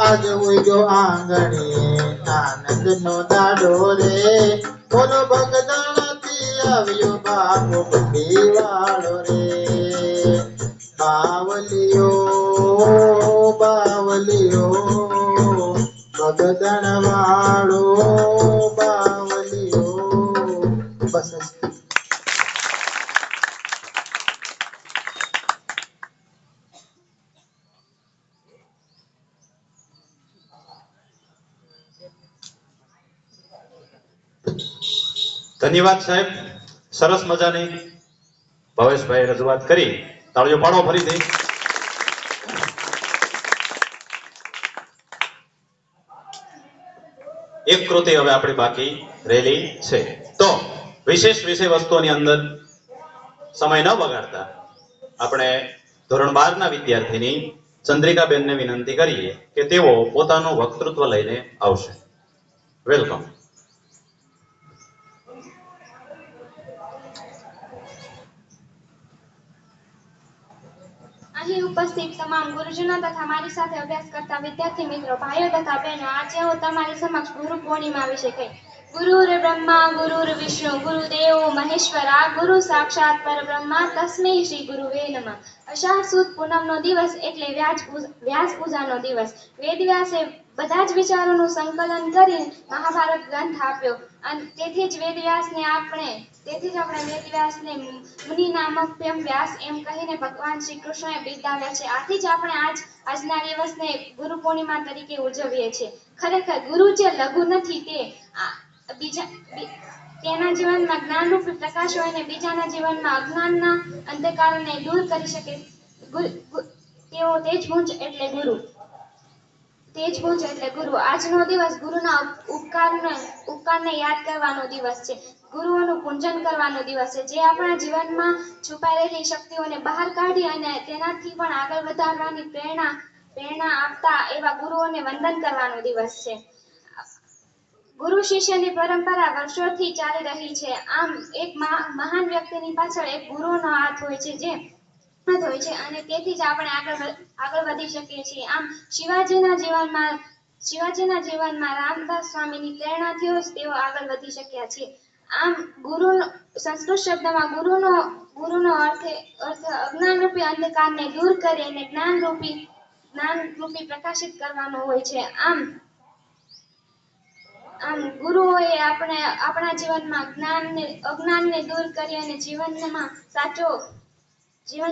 આજ ઉગ્યો આંગણે આનંદનો દાડો રે બોલો બગદાણાથી આવ્યો બાપો બંડી વાળો રે બાવલિયો બાવલિયો બગદાણા વાળો બાવલિયો બસ ધન્યવાદ સાહેબ, સરસ મજાની ભાવેશભાઈ રજૂઆત કરી. તાળીઓ પાડો ફરીથી. એક કૃતિ હવે આપણી બાકી રહેલી છે, તો વિશેષ વિષય વસ્તુઓની અંદર સમય ન બગાડતા આપણે ધોરણ 12 ના વિદ્યાર્થીની ચંદ્રિકાબેનને વિનંતી કરીએ કે તેઓ પોતાનું વક્તૃત્વ લઈને આવશે. વેલકમ. અહીં ઉપસ્થિત તમામ ગુરુજનો તથા મારી સાથે અભ્યાસ કરતા વિદ્યાર્થી મિત્રો, ભાઈઓ તથા બહેનો, આજે હું તમારી સમક્ષ ગુરુ પૂર્ણિમા વિશે કહીશ. ગુરુર બ્રહ્મા ગુરુર વિષ્ણુ ગુરુદેવો મહેશ્વરા ગુરુ સાક્ષાત પરબ્રહ્મા તસ્મૈ શ્રી ગુરુવે નમઃ. અષાઢ સુદ પૂનમનો દિવસ એટલે વ્યાસ પૂજાનો દિવસ. વેદવ્યાસે બધા જ વિચારોનું સંકલન કરી મહાભારત ગ્રંથ આપ્યો અને તેથી જ આપણે વેદવ્યાસને મુનિ નામપ્યમ વ્યાસ એમ કહીને ભગવાન શ્રી કૃષ્ણએ બિરદાવ્યા છે. આથી જ આપણે આજના દિવસને ગુરુ પૂર્ણિમા તરીકે ઉજવીએ છીએ. ખરેખર ગુરુ જે લઘુ નથી તેના જીવનમાં જ્ઞાનરૂપી પ્રકાશ હોય ને બીજાના જીવનમાં અજ્ઞાનના અંધકારને દૂર કરી શકે તેઓ તેજપુંજ એટલે ગુરુ. આજનો દિવસ ગુરુના ઉપકારને યાદ કરવાનો દિવસ છે. ગુરુઓનું પૂજન કરવાનો દિવસ છે, જે આપણા જીવનમાં છુપાઈ રહેલી શક્તિઓને બહાર કાઢી અને તેનાથી પણ આગળ વધારવાની પ્રેરણા આપતા એવા ગુરુઓને વંદન કરવાનો દિવસ છે. ગુરુ શિષ્યની પરંપરા વર્ષોથી ચાલી રહી છે. આમ એક મહાન વ્યક્તિની પાછળ એક ગુરુનો હાથ હોય છે અને તેથી જ આપણે આગળ વધી શકીએ છીએ. આમ શિવાજીના જીવનમાં રામદાસ સ્વામીની પ્રેરણાથી જ તેઓ આગળ વધી શક્યા છે. આમ ગુરુ સંસ્કૃત શબ્દમાં ગુરુનો અર્થ અજ્ઞાન રૂપી અંધકારને દૂર કરી અને જ્ઞાન રૂપી પ્રકાશિત કરવાનો હોય છે. આમ ગુરુઓએ આપણા જીવનમાં અજ્ઞાનને દૂર કરી અને જીવન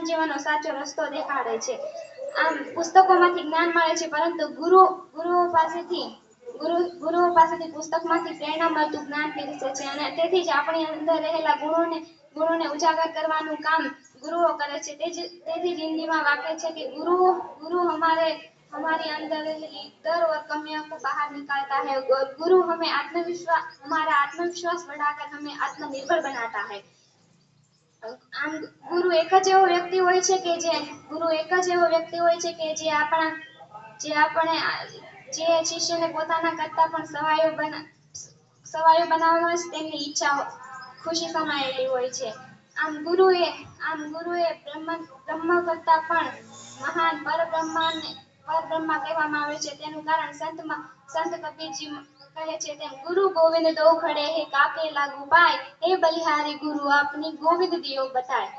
જીવવાનો સાચો રસ્તો દેખાડે છે. આમ પુસ્તકોમાંથી જ્ઞાન મળે છે, પરંતુ ગુરુઓ પાસેથી પુસ્તકમાંથી પ્રેરણા મળતું જ્ઞાન પીરસે છે, અને તેથી જ આપણી અંદર રહેલા ગુણોને ઉજાગર કરવાનું કામ ગુરુઓ કરે છે. તેથી જ હિન્દીમાં વાક્ય છે કે ગુરુ हमारे अंदर રહેલી डर और कमियों को बाहर निकालता है और गुरु हमें हमारा आत्मविश्वास बढ़ाकर हमें आत्मनिर्भर बनाता है. આમ ગુરુ એક જ એવો વ્યક્તિ હોય છે કે જે શિષ્યને પોતાના કરતા પણ સવાયો બનાવવામાં જ તેમની ઈચ્છા ખુશી સમાયેલી હોય છે. આમ ગુરુએ બ્રહ્મ કરતા પણ મહાન પરબ્રહ્મા કહેવામાં આવે છે. તેનું કારણ સંત કબીરજી કહે છે તેમ, ગુરુ ગોવિંદ દો ખડે હે કાકે લાગુ પાય, હે બલિહારી ગુરુ આપની ગોવિંદ દિયો બતાય.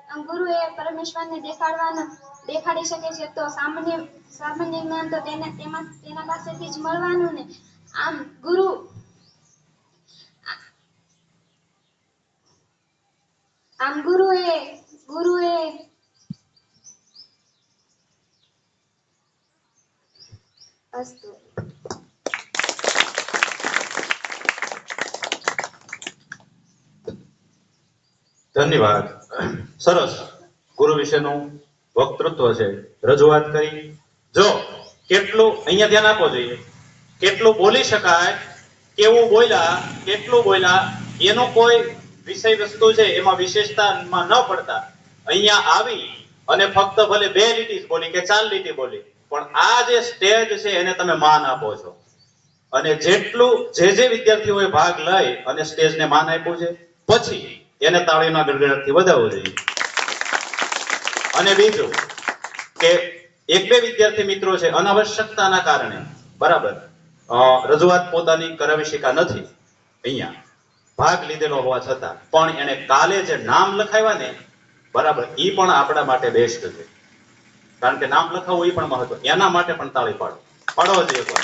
આમ ગુરુએ પરમેશ્વરને દેખાડી શકે છે, તો સામાન્ય જ્ઞાન તો તેના પાસેથી જ મળવાનું ને. આમ ગુરુએ અસ્તુ. ધન્યવાદ. સરસ ગુરુ વિશેનું વક્તૃત્વ છે, રજૂઆત કરી. જો કેટલું અહીંયા ધ્યાન આપવો જોઈએ, કેટલું બોલી શકાય, કેવું બોલ્યા, કેટલું બોલ્યા, એનો કોઈ વિષય વસ્તુ છે એમાં વિશેષતામાં ન પડતા અહીંયા આવી અને ફક્ત ભલે 2 લીટી જ બોલી કે 4 લીટી બોલી, પણ આ જે સ્ટેજ છે એને તમે માન આપો છો. અને જેટલું જે વિદ્યાર્થીઓએ ભાગ લઈ અને સ્ટેજને માન આપ્યું છે, પછી એને તાળીના ગડગડાટથી વધાવવો જોઈએ. અને બીજું કે 1-2 વિદ્યાર્થી મિત્રો છે અનાવશ્યકતાના કારણે બરાબર રજૂઆત પોતાની કરાવી શકા નથી, અહીંયા ભાગ લીધેલો હોવા છતાં પણ એને કાલે જે નામ લખાવ્યા ને બરાબર, ઈ પણ આપણા માટે બેસ્ટ છે. કારણ કે નામ લખાવવું એ પણ મહત્વ, એના માટે પણ તાળી પાડવો જોઈએ એકવાર.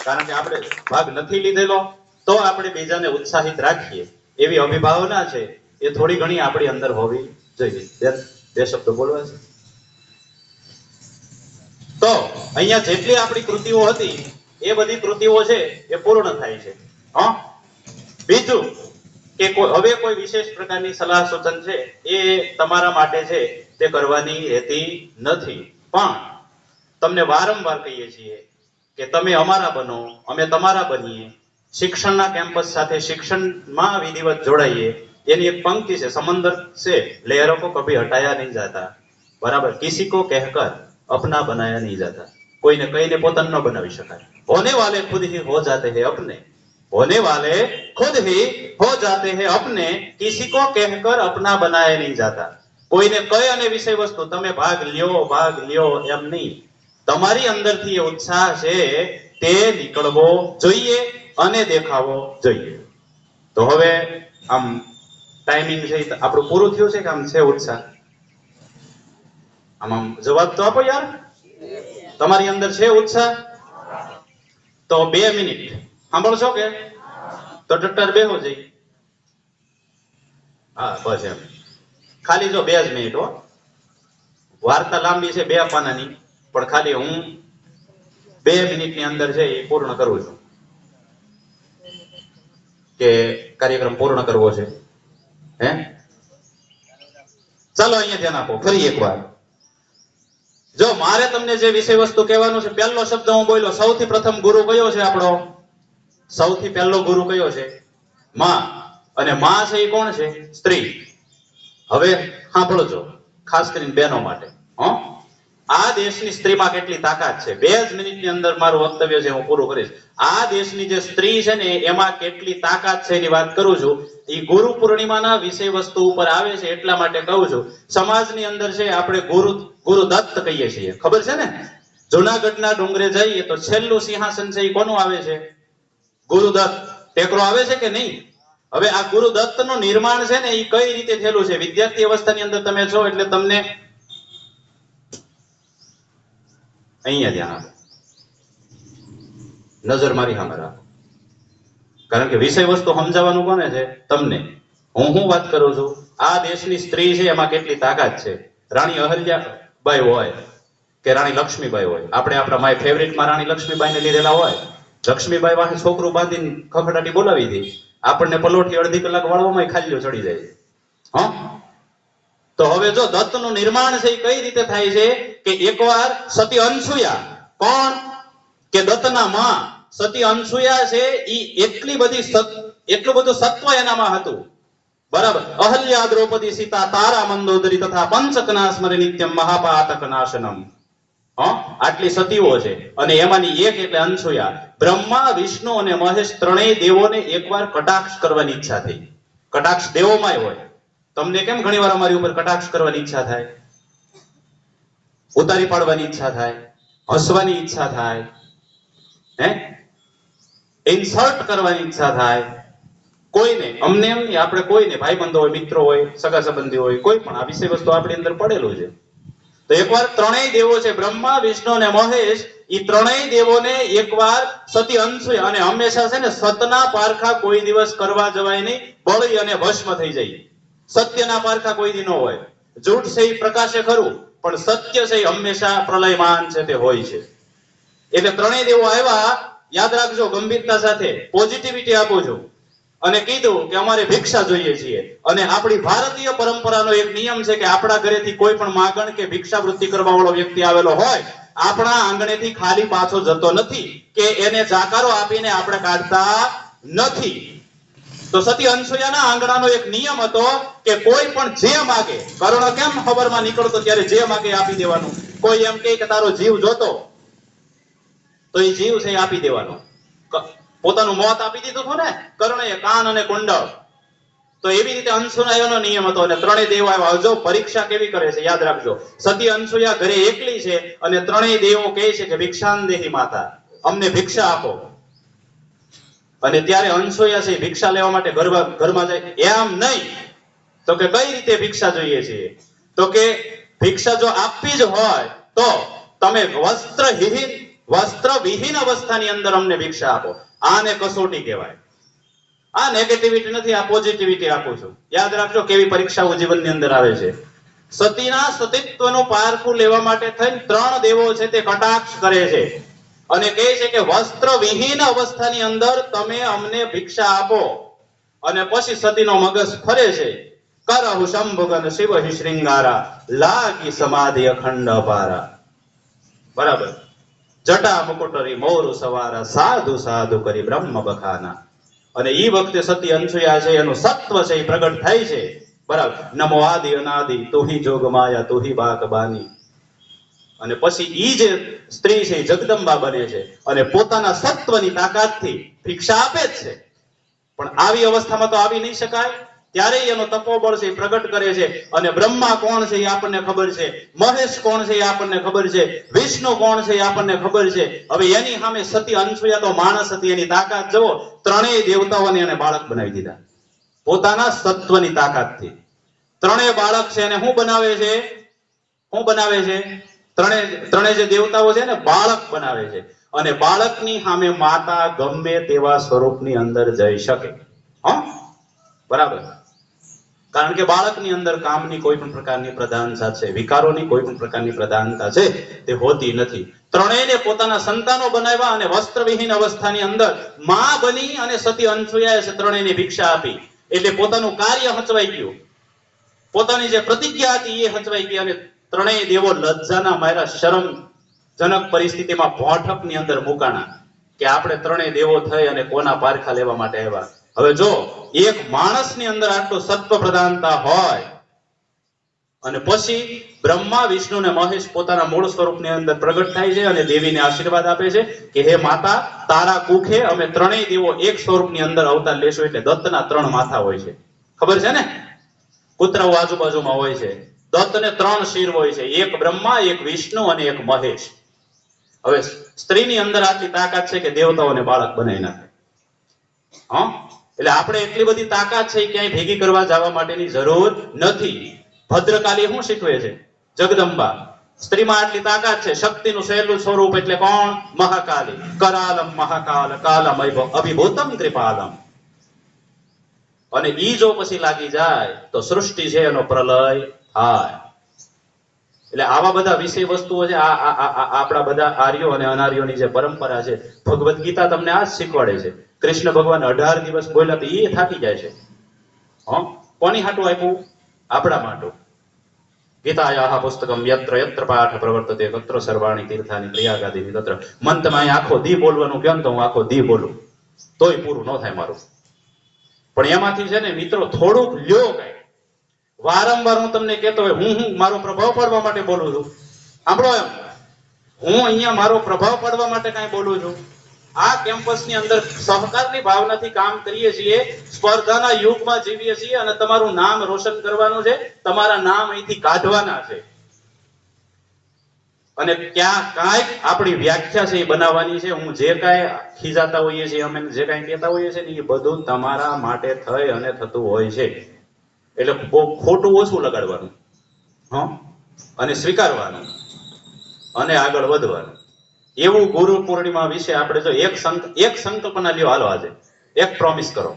કારણ કે આપણે ભાગ નથી લીધેલો તો આપણે બીજાને ઉત્સાહિત રાખીએ એવી અભિભાવના છે, એ થોડી ઘણી આપણી અંદર હોવી જોઈએ. 2 શબ્દો બોલવા છે. તો અહીંયા જેટલી આપણી કૃતિઓ હતી એ બધી કૃતિઓ છે એ પૂર્ણ થાય છે. બીજું કે હવે કોઈ વિશેષ પ્રકારની સલાહ સૂચન છે એ તમારા માટે છે તે કરવાની રહેતી નથી, પણ તમને વારંવાર કહીએ છીએ કે તમે અમારા બનો, અમે તમારા બનીએ. શિક્ષણના કેમ્પસ સાથે શિક્ષણમાં વિધિવત જોડાઈએ. એની એક પંક્તિ છે, સમંદર से लहरों को कभी हटाया नहीं जाता, बराबर, किसी को कहकर अपना बनाया नहीं जाता. કોઈને કહીને પોતાને ન બનાવી શકાય. होने वाले खुद ही हो जाते हैं अपने, होने वाले खुद ही हो जाते हैं अपने, किसी को कहकर अपना बनाया नहीं जाता. કોઈને કઈ અને વિષય વસ્તુ તમે ભાગ લ્યો એમ નહીં. તમારી અંદરથી એ ઉત્સાહ છે તે નીકળવો જોઈએ અને દેખાવો જોઈએ. તો હવે આમ ટાઈમિંગ છે આપણું પૂરું થયું છે કે આમ છે ઉત્સાહ? આમ જવાબ તો આપો યાર. તમારી અંદર છે ઉત્સાહ? તો 2 મિનિટ સાંભળશો કે? તો ટટ્ટર બેહો જઈ. હા બસ એમ. ખાલી જો 2 જ મિનિટ હો. વાર્તા લાંબી છે 2 પાનાની, પણ ખાલી હું 2 મિનિટની અંદર છે એ પૂર્ણ કરું છું કે કાર્યક્રમ પૂર્ણ કરવો છે. હે ચાલો અહીંયા ધ્યાન આપો ફરી એકવાર. જો મારે તમને જે વિષય વસ્તુ કહેવાનું છે, પહેલો શબ્દ હું બોલ્યો, સૌથી પ્રથમ ગુરુ કયો છે આપણો? સૌથી પહેલો ગુરુ કયો છે? માં. અને માં છે એ કોણ છે? સ્ત્રી. હવે સાંભળજો, ખાસ કરીને બહેનો માટે. આ દેશની સ્ત્રીમાં કેટલી તાકાત છે, 2 જ મિનિટની અંદર મારું વક્તવ્ય છે હું પૂરું કરીશ. આ દેશની જે સ્ત્રી છે ને એમાં કેટલી તાકાત છે એની વાત કરું છું. એ ગુરુ પૂર્ણિમાના વિષય વસ્તુ ઉપર આવે છે એટલા માટે કહું છું. સમાજની અંદર છે આપણે ગુરુ દત્ત કહીએ છીએ, ખબર છે ને? જુનાગઢના ડુંગરે જઈએ તો છેલ્લું સિંહાસન છે એ કોનું આવે છે? ગુરુદત્ત. ટેકરો આવે છે કે નહીં? હવે આ ગુરુદત્તનું નિર્માણ છે ને એ કઈ રીતે થયેલું છે? વિદ્યાર્થી અવસ્થાની અંદર તમે છો એટલે તમને અહીંયા ધ્યાન આપો, નજર મારી સામે રાખો, કારણ કે વિષય વસ્તુ સમજાવવાનું કોને છે? તમને. હું વાત કરું છું, આ દેશની સ્ત્રી છે એમાં કેટલી તાકાત છે. રાણી અહલ્યાબાઈ હોય કે રાણી લક્ષ્મીબાઈ હોય, આપણે આપણા માય ફેવરિટમાં રાણી લક્ષ્મીબાઈને લીધેલા હોય. લક્ષ્મીબાઈ વાહે છોકરું બાંધીને ખખડાટી બોલાવી હતી, આપણને પલોઠી અડધી કલાક વાળવામાં ખાલીઓ ચડી જાય. હા, તો હવે જો દત્તનું નિર્માણ છે એ કઈ રીતે થાય છે કે એકવાર સતી અનસુયા, કોણ કે દત્તના માં સતી અનસુયા છે, ઈ એટલું બધું સત્વ એનામાં હતું. બરાબર. અહલ્યા દ્રૌપદી સીતા તારા મંદોદરી તથા પંચકના સ્મરે નિત્યમ મહાપાતક નાશનમ. આટલી સતીઓ છે અને એમાંની એક એટલે અનસુયા. બ્રહ્મા, વિષ્ણુ અને મહેશ ત્રણેય દેવોને એકવાર કટાક્ષ કરવાની ઈચ્છા થઈ. કટાક્ષ દેવોમાંય હોય. તમને કેમ ઘણીવાર અમારી ઉપર કટાક્ષ કરવાની ઈચ્છા થાય? ઉતારી પાડવાની ઈચ્છા થાય, હસવાની ઈચ્છા થાય, ઇન્સલ્ટ કરવાની ઈચ્છા થાય. કોઈને, અમને એમ નહીં, આપણે કોઈને, ભાઈબંધો હોય, મિત્રો હોય, સગા સંબંધી હોય, કોઈ પણ આ વિષય વસ્તુ આપણી અંદર પડેલું છે. તો એકવાર ત્રણેય દેવો છે, બ્રહ્મા, વિષ્ણુ અને મહેશ, એ ત્રણેય દેવોને એકવાર સતી અનસુયા, અને હંમેશા છે ને સતના પારખા કોઈ દિવસ કરવા જવાય નહીં, બળી અને ભસ્મ થઈ જાય. સત્યના પારખા કોઈ દી ન હોય. જૂઠ છે એ પ્રકાશે ખરું, પણ સત્ય છે એ હંમેશા પ્રલયમાન છે તે હોય છે. એટલે ત્રણેય દેવો આવ્યા, યાદ રાખજો, ગંભીરતા સાથે પોઝિટિવિટી આપું છું, અને કીધું કે અમારે ભિક્ષા જોઈએ છીએ. અને આપણી ભારતીય પરંપરાનો એક નિયમ છે કે આપણા ઘરેથી કોઈ પણ માગણ કે ભિક્ષાવૃત્તિ કરવા વાળો વ્યક્તિ આવેલો હોય, આપણા આંગણેથી ખાલી પાછો જતો નથી, કે એને જાકારો આપીને આપણે કાઢતા નથી. તો સતી અનસુયાના આંગણાનો એક નિયમ હતો કે કોઈ પણ જે માગે, કર્ણ કેમ ખબરમાં નીકળતો ત્યારે જે માગે આપી દેવાનું. કોઈ એમ કહે કે તારો જીવ જોતો, તો એ જીવ છે આપી દેવાનો. પોતાનું મોત આપી દીધું હતું ને કર્ણએ, કાન અને કુંડળ. તો એવી રીતે અનસુયાનો નિયમ હતો અને ત્રણેય દેવો આવ્યા. જો પરીક્ષા કેવી કરે છે યાદ રાખજો. સતી અનસુયા ઘરે એકલી છે અને ત્રણેય દેવો કહે છે કે ભિક્ષાંદેહી માતા, અમને ભિક્ષા આપો. અને ત્યારે અનસુયા છે ભિક્ષા લેવા માટે ઘરમાં જાય. એમ નહીં, તો કે કઈ રીતે ભિક્ષા જોઈએ છે? તો કે ભિક્ષા જો આપવી જ હોય તો તમે વસ્ત્રવિહીન અવસ્થાની અંદર અમને ભિક્ષા આપો. આને કસોટી કહેવાય. આ નેગેટિવિટી નથી, આ પોઝિટિવિટી આપું છું. યાદ રાખજો કેવી પરીક્ષાઓ જીવનની અંદર આવે છે. સતીના સતીત્વનું પારખું લેવા માટે થઈને ત્રણ દેવો છે તે કટાક્ષ કરે છે અને કહે છે કે વસ્ત્રવિહીન અવસ્થાની અંદર તમે અમને ભિક્ષા આપો. અને પછી સતીનો મગજ ફરે છે. કરહુ શંભુગન શિવહિ શૃંગારા, લાગી સમાધિ અખંડ અપારા. બરાબર. જટા મુકુટરી મોરુ સવારા, સાધુ સાધુ કરી બ્રહ્મ બખાના. અને ઈ વખતે સતી અનસુયા છે એનું સત્વ છે એ પ્રગટ થાય છે. બરાબર. નમો આદિ અનાદિ તુહી જોગ માયા તુહી બાક બાની. અને પછી ઈ જે સ્ત્રી છે જગદંબા બને છે અને પોતાના સત્વની તાકાતથી ભિક્ષા આપે જ છે. પણ આવી અવસ્થામાં તો આવી નહીં શકાય, ત્યારે એનો તપોબળ છે પ્રગટ કરે છે. અને બ્રહ્મા કોણ છે એ આપણને ખબર છે, મહેશ કોણ છે એ આપણને ખબર છે, વિષ્ણુ કોણ છે એ આપણને ખબર છે. હવે એની સામે સતી અનસુયા તો માણસ હતી, એની તાકાત જુઓ. ત્રણેય દેવતાઓને એને બાળક બનાવી દીધા પોતાના સત્વની તાકાતથી. ત્રણેય બાળક છે અને શું બનાવે છે? ત્રણેય જે દેવતાઓ છે ને બાળક બનાવે છે. અને બાળકની સામે માતા ગમે તેવા સ્વરૂપની અંદર જઈ શકે. બરાબર. કારણ કે બાળકની અંદર કામની કોઈ પણ પ્રકારની પ્રધાનતા છે, વિકારોની કોઈ પણ પ્રકારની પ્રધાનતા છે તે હોતી નથી. ત્રણેયને પોતાના સંતાનો બનાવ્યા અને વસ્ત્રવિહીન અવસ્થાની અંદર માં બની અને સતી અનસુયાએ ત્રણેયને ભિક્ષા આપી. એટલે પોતાનું કાર્ય હચવાઈ ગયું, પોતાની જે પ્રતિજ્ઞા હતી એ હચવાઈ ગઈ. અને ત્રણેય દેવો લજ્જાના મારા શરમજનક પરિસ્થિતિમાં ભોંઠકની અંદર મુકાણા કે આપણે ત્રણેય દેવો થઈ અને કોના પારખા લેવા માટે આવ્યા. હવે જો એક માણસની અંદર આટલું સત્વ પ્રધાનતા હોય અને પછી બ્રહ્મા, વિષ્ણુ અને મહેશ પોતાના મૂળ સ્વરૂપની અંદર પ્રગટ થાય છે અને દેવીને આશીર્વાદ આપે છે કે હે માતા, તારા કુખે અમે ત્રણેય દેવો એક સ્વરૂપની અંદર અવતાર લેશું. એટલે દત્તના ત્રણ માથા હોય છે, ખબર છે ને? કૂતરાઓ આજુબાજુમાં હોય છે. દત્તને ત્રણ શિર હોય છે, એક બ્રહ્મા, એક વિષ્ણુ અને એક મહેશ. હવે સ્ત્રીની અંદર આટલી તાકાત છે કે દેવતાઓને બાળક બનાવી નાખે. હા, એટલે આપણે એટલી બધી તાકાત છે ક્યાંય ભેગી કરવા જવા માટેની જરૂર નથી. ભદ્રકાલી શું શીખવે છે? જગદંબા. સ્ત્રીમાં આટલી તાકાત છે. શક્તિનું સહેલું સ્વરૂપ એટલે કોણ? મહાકાલી. કરાલમ મહાકાલ કાલમ અભિભૂતમ કૃપાલમ. અને ઈ જો પછી લાગી જાય તો સૃષ્ટિ છે એનો પ્રલય થાય. એટલે આવા બધા વિષય વસ્તુઓ છે. આપણા બધા આર્યો અને અનાર્યોની જે પરંપરા છે, ભગવદ્ ગીતા તમને આ જ શીખવાડે છે. કૃષ્ણ ભગવાન 18 દિવસ બોલ્યા તો એ થાકી જાય છે. કોની હાટું આપ્યું? આપણા માટે. ગીતાયાહ પુસ્તકમ યત્ર યત્ર પાઠ પ્રવર્તતે તત્ર સર્વાણી તીર્થાની ક્રિયાગાદિની તત્ર. મન તમે અહીં આખો દી બોલવાનું કહો તો હું આખો દી બોલું તોય પૂરું ન થાય મારું. પણ એમાંથી છે ને મિત્રો થોડુંક લ્યો કઈ. વારંવાર હું તમને કહેતો હોય હું મારો પ્રભાવ પાડવા માટે બોલું છું. સાંભળો એમ, હું અહીંયા મારો પ્રભાવ પાડવા માટે કઈ બોલું છું. આ કેમ્પસની અંદર સહકારની ભાવનાથી કામ કરીએ છીએ. સ્પર્ધાના યુગમાં જીવીએ છીએ અને તમારું નામ રોશન કરવાનું છે. તમારા નામ અહીંથી કાઢવાના છે. અને ક્યાં કાંઈક આપણી વ્યાખ્યા છે એ બનાવવાની છે. હું જે કાંઈ ખીજાતા હોઈએ છીએ, અમે જે કાંઈ કહેતા હોઈએ છીએ ને એ બધું તમારા માટે થઈ અને થતું હોય છે. એટલે બહુ ખોટું ઓછું લગાડવાનું, અને સ્વીકારવાનું અને આગળ વધવાનું. એવું ગુરુ પૂર્ણિમા વિશે આપણે જો એક સંકલ્પના લ્યો. હાલો આજે એક પ્રોમિસ કરો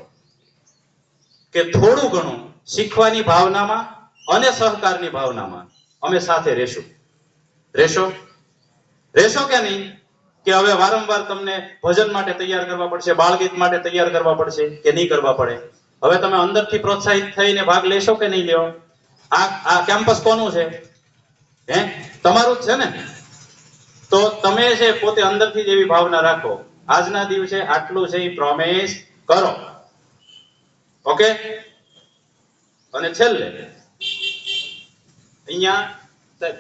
કે થોડું ઘણું શીખવાની ભાવનામાં અને સહકારની ભાવનામાં અમે સાથે રહેશું. રહેશો કે નહીં? કે હવે વારંવાર તમને ભજન માટે તૈયાર કરવા પડશે, બાળગીત માટે તૈયાર કરવા પડશે કે નહીં કરવા પડે? હવે તમે અંદરથી પ્રોત્સાહિત થઈને ભાગ લેશો કે નહીં લ્યો? આ કેમ્પસ કોનું છે? તમારું જ છે ને? તો તમે છે પોતે અંદરથી જ એવી ભાવના રાખો, આજના દિવસે આટલું છે એ પ્રોમિસ કરો. ઓકે? અને છેલ્લે અહીંયા સાહેબ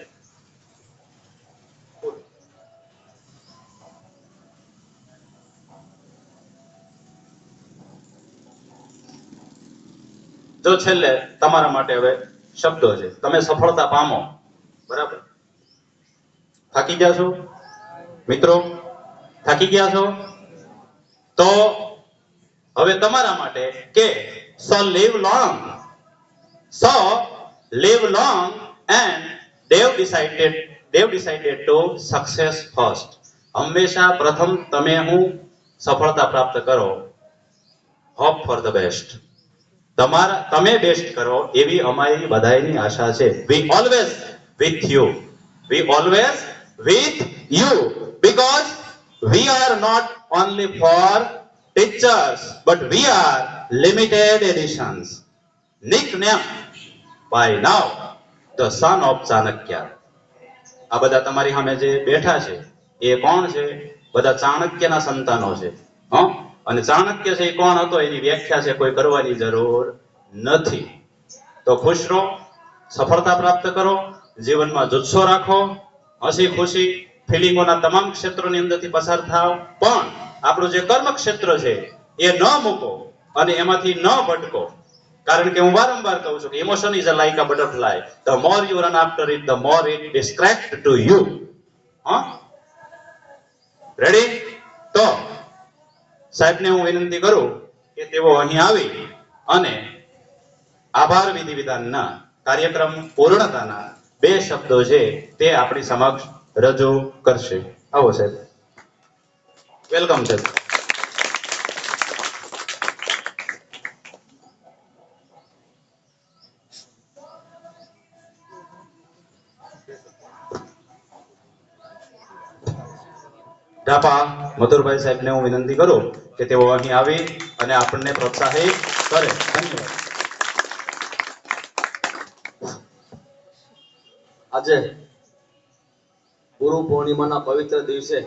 જો છેલ્લે તમારા માટે હવે શબ્દો છે. તમે સફળતા પામો, બરાબર? થાકી ગયા છો મિત્રો? થાકી ગયા છો? તો હવે તમારા માટે કે so live long and they've decided to success first. હંમેશા પ્રથમ તમે સફળતા પ્રાપ્ત કરો. hope for the best. તમે બેસ્ટ કરો એવી અમારી બધાની આશા છે. we always with you because we are not only for teachers but we are limited editions, nicknamed by now the son of Chanakya. આ બધા તમારી સામે જે બેઠા છે એ કોણ છે? બધા ચાણક્યના સંતાનો છે. અને ચાણક્ય છે એ કોણ હતો એની વ્યાખ્યા છે કોઈ કરવાની જરૂર નથી. તો ખુશ રહો, સફળતા પ્રાપ્ત કરો, જીવનમાં જુસ્સો રાખો, હસી ખુશી ફિલિંગોના તમામ ક્ષેત્રોની અંદરથી પસાર થાવ. પણ આપણું જે કર્મ ક્ષેત્ર છે એ ન મૂકો અને એમાંથી ન ભટકો. કારણ કે હું વારંવાર કહું છું કે emotion is like a butterfly. The more you run after it the more it distract to you. Ready? તો સાહેબને હું વિનંતી કરું કે તેઓ અહીં આવી અને આભાર વિધિ વિધાનના કાર્યક્રમ પૂર્ણતાના 2 શબ્દો છે તે આપણી સમક્ષ રજૂ કરશે. આવો સાહેબ, વેલકમ સાહેબ. ઢાપા મધુરભાઈ સાહેબને હું વિનંતી કરું કે તેઓ અહીં આવી અને આપણને પ્રોત્સાહિત કરે. ધન્યવાદ. આજે ગુરુ પૂર્ણિમાના પવિત્ર દિવસે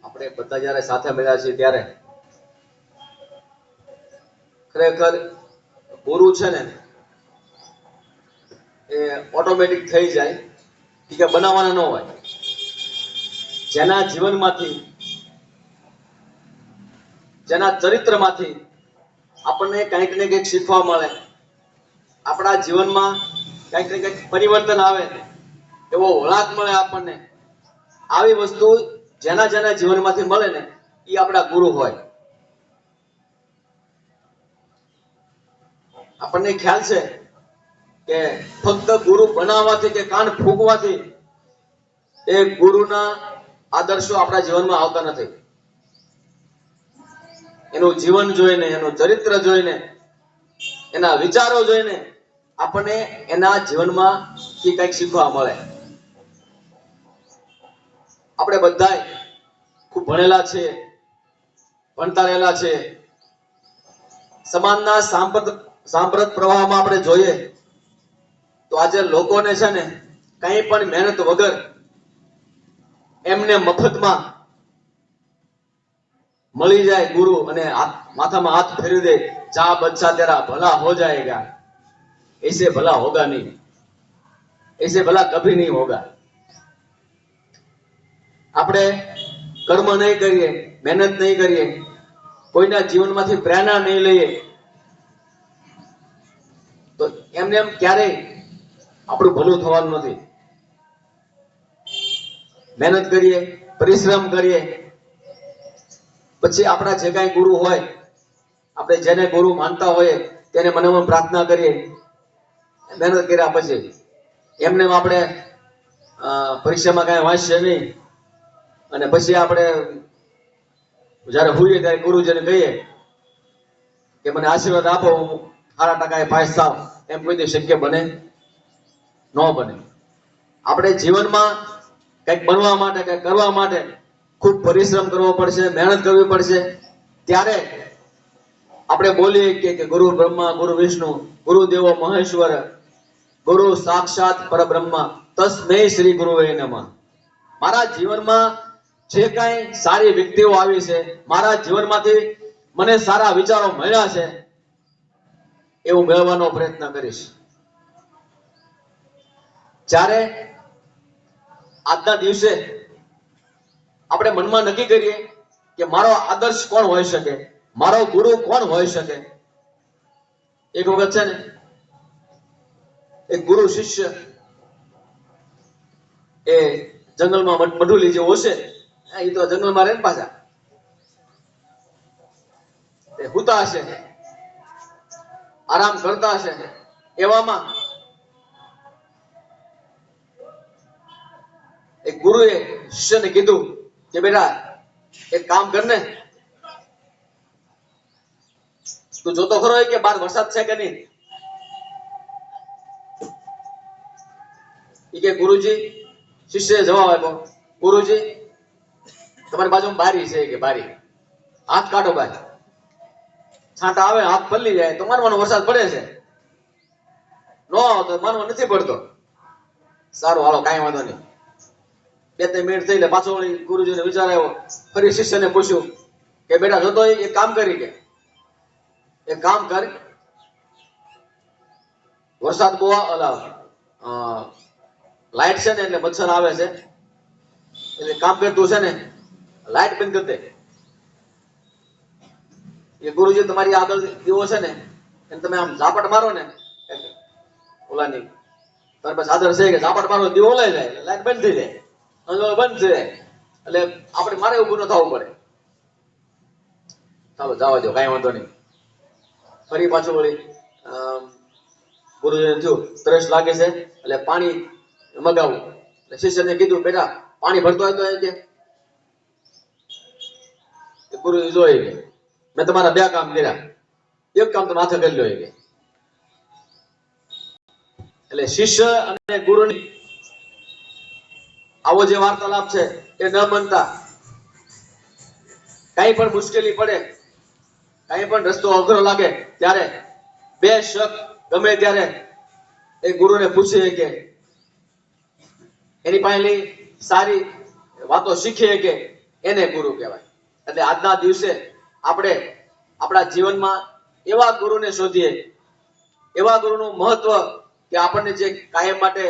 આપણે બધા જ્યારે સાથે મળ્યા છીએ ત્યારે ખરેખર ગુરુ છે ને એ ઓટોમેટિક થઈ જાય કે બનાવવાના ન હોય. જેના જીવનમાંથી, જેના ચરિત્રમાંથી આપણને કંઈક ને કંઈક શીખવા મળે, આપણા જીવનમાં કંઈક ને કંઈક પરિવર્તન આવે, એવો વળાંક મળે આપણને, આવી વસ્તુ જેના જેના જીવનમાંથી મળે ને એ આપણા ગુરુ હોય. આપણને ખ્યાલ છે કે ફક્ત ગુરુ બનાવવાથી કે કાન ફૂંકવાથી એ ગુરુના આદર્શો આપણા જીવનમાં આવતા નથી. એનું જીવન જોઈને, એનું ચરિત્ર જોઈને, એના વિચારો જોઈને આપણને એના જીવનમાં કંઈક શીખવા મળે. આપણે બધા ખૂબ ભણેલા છીએ, ભણતા રહેલા છે. સમાજના સાંપ્રત પ્રવાહમાં આપણે જોઈએ તો આજે લોકોને છે ને કંઈ પણ મહેનત વગર એમને મફતમાં મળી જાય ગુરુ અને માથામાં હાથ ફેરવી દે, જા બચ્ચા તેરા ભલા હો જાएगा, ऐसे भला होगा नहीं, ऐसे भला कभी नहीं होगा. આપણે કર્મ નહીં કરીએ, મહેનત નહીં કરીએ, કોઈના જીવનમાંથી પ્રેરણા નહીં લઈએ તો એમને એમ ક્યારેય આપણું ભલું થવાનું નથી. મહેનત કરીએ, પરિશ્રમ કરીએ, પછી આપણા જે કાંઈ ગુરુ હોય, આપણે જેને ગુરુ માનતા હોઈએ તેને મનોમન પ્રાર્થના કરીએ. મહેનત કર્યા પછી એમને આપણે પરીક્ષામાં કાંઈ વાંચશે નહીં અને પછી આપણે જ્યારે હોઈએ ત્યારે ગુરુજીને કહીએ કે મને આશીર્વાદ આપો, હું સારા ટકાએ પાસ થાવ, એમ કોઈ શક્ય બને ન બને. આપણે જીવનમાં કંઈક બનવા માટે, કંઈક કરવા માટે ખૂબ પરિશ્રમ કરવો પડશે, મહેનત કરવી પડશે. ત્યારે આપણે બોલીએ કે ગુરુ બ્રહ્મા ગુરુ વિષ્ણુ ગુરુ દેવો મહેશ્વર ગુરુ સાક્ષાત પરબ્રહ્મ તસ્મૈ શ્રી ગુરુવે નમઃ. મારા જીવનમાં જે કાંઈ સારી વ્યક્તિઓ આવી છે, મારા જીવનમાંથી મને સારા વિચારો મળ્યા છે, એ હું મેળવવાનો પ્રયત્ન કરીશ. જ્યારે આજના દિવસે આપણે મનમાં નક્કી કરીએ કે મારો આદર્શ કોણ હોઈ શકે, મારો ગુરુ કોણ હોઈ શકે. એક વખત છે ને એક ગુરુ શિષ્ય એ જંગલમાં મઢુલી જેવો હશે, એ તો જંગલમાં રહે પાછા હુતા હશે, આરામ કરતા હશે. એવામાં એક ગુરુએ શિષ્યને કીધું કે બેટા એક કામ કર ને, તું જોતો ખરો કે બહાર વરસાદ છે કે નહીં. કે ગુરુજી, શિષ્યએ જવાબ આપ્યો, ગુરુજી તમારી બાજુમાં બારી છે કે બારી, હાથ કાઢો બહાર, છાંટા આવે હાથ પલ્લી જાય તો માનવાનો વરસાદ પડે છે, ન તો માનવા નથી પડતો. સારું હાલો કાંઈ વાંધો નહીં. 2-3 મિનિટ થઈ એટલે પાછો ગુરુજીને વિચાર આવ્યો. ફરી શિષ્યને પૂછ્યું કે બેટા જોતો એક કામ કરી કે એક કામ કર, વરસાદ બહુ લાઈટ છે ને એટલે મચ્છર આવે છે, એટલે કામ કરતું છે ને લાઈટ બંધ કરી દે. એ ગુરુજી તમારી આગળ દીવો છે ને એને તમે આમ ઝાપટ મારો ને ઓલાની તાર પાસે આદર છે કે ઝાપટ મારો દીવો ઓલાઈ જાય, લાઈટ બંધ થઈ જાય, અંજોળ બંધ થઈ જાય, એટલે આપણે મારે ઊભું ન થવું પડે. ચાલો જવા દો કાંઈ વાંધો નહીં. ફરી પાછું વળી ગુરુજીને થયું તરસ લાગે છે એટલે પાણી મગાવું. એટલે શિષ્યને કીધું બેટા પાણી ભરતો હોય તો કે ગુરુજી જોઈ કે મેં તમારા 2 કામ કર્યા, એક કામ તમે હાથે કરી લો. એટલે શિષ્ય અને ગુરુની આવો જે વાર્તાલાપ છે એ ન બનતા કઈ પણ મુશ્કેલી પડે, કઈ પણ રસ્તો અઘરો લાગે ત્યારે 2 શખ્સ ગમે ત્યારે એ ગુરુને પૂછીએ કે એની પાસેથી સારી વાતો શીખીએ કે એને ગુરુ કહેવાય. એટલે આજના દિવસે આપણે આપણા જીવનમાં એવા ગુરુને શોધીએ, એવા ગુરુનું મહત્વ કે આપણને જે કાયમ માટે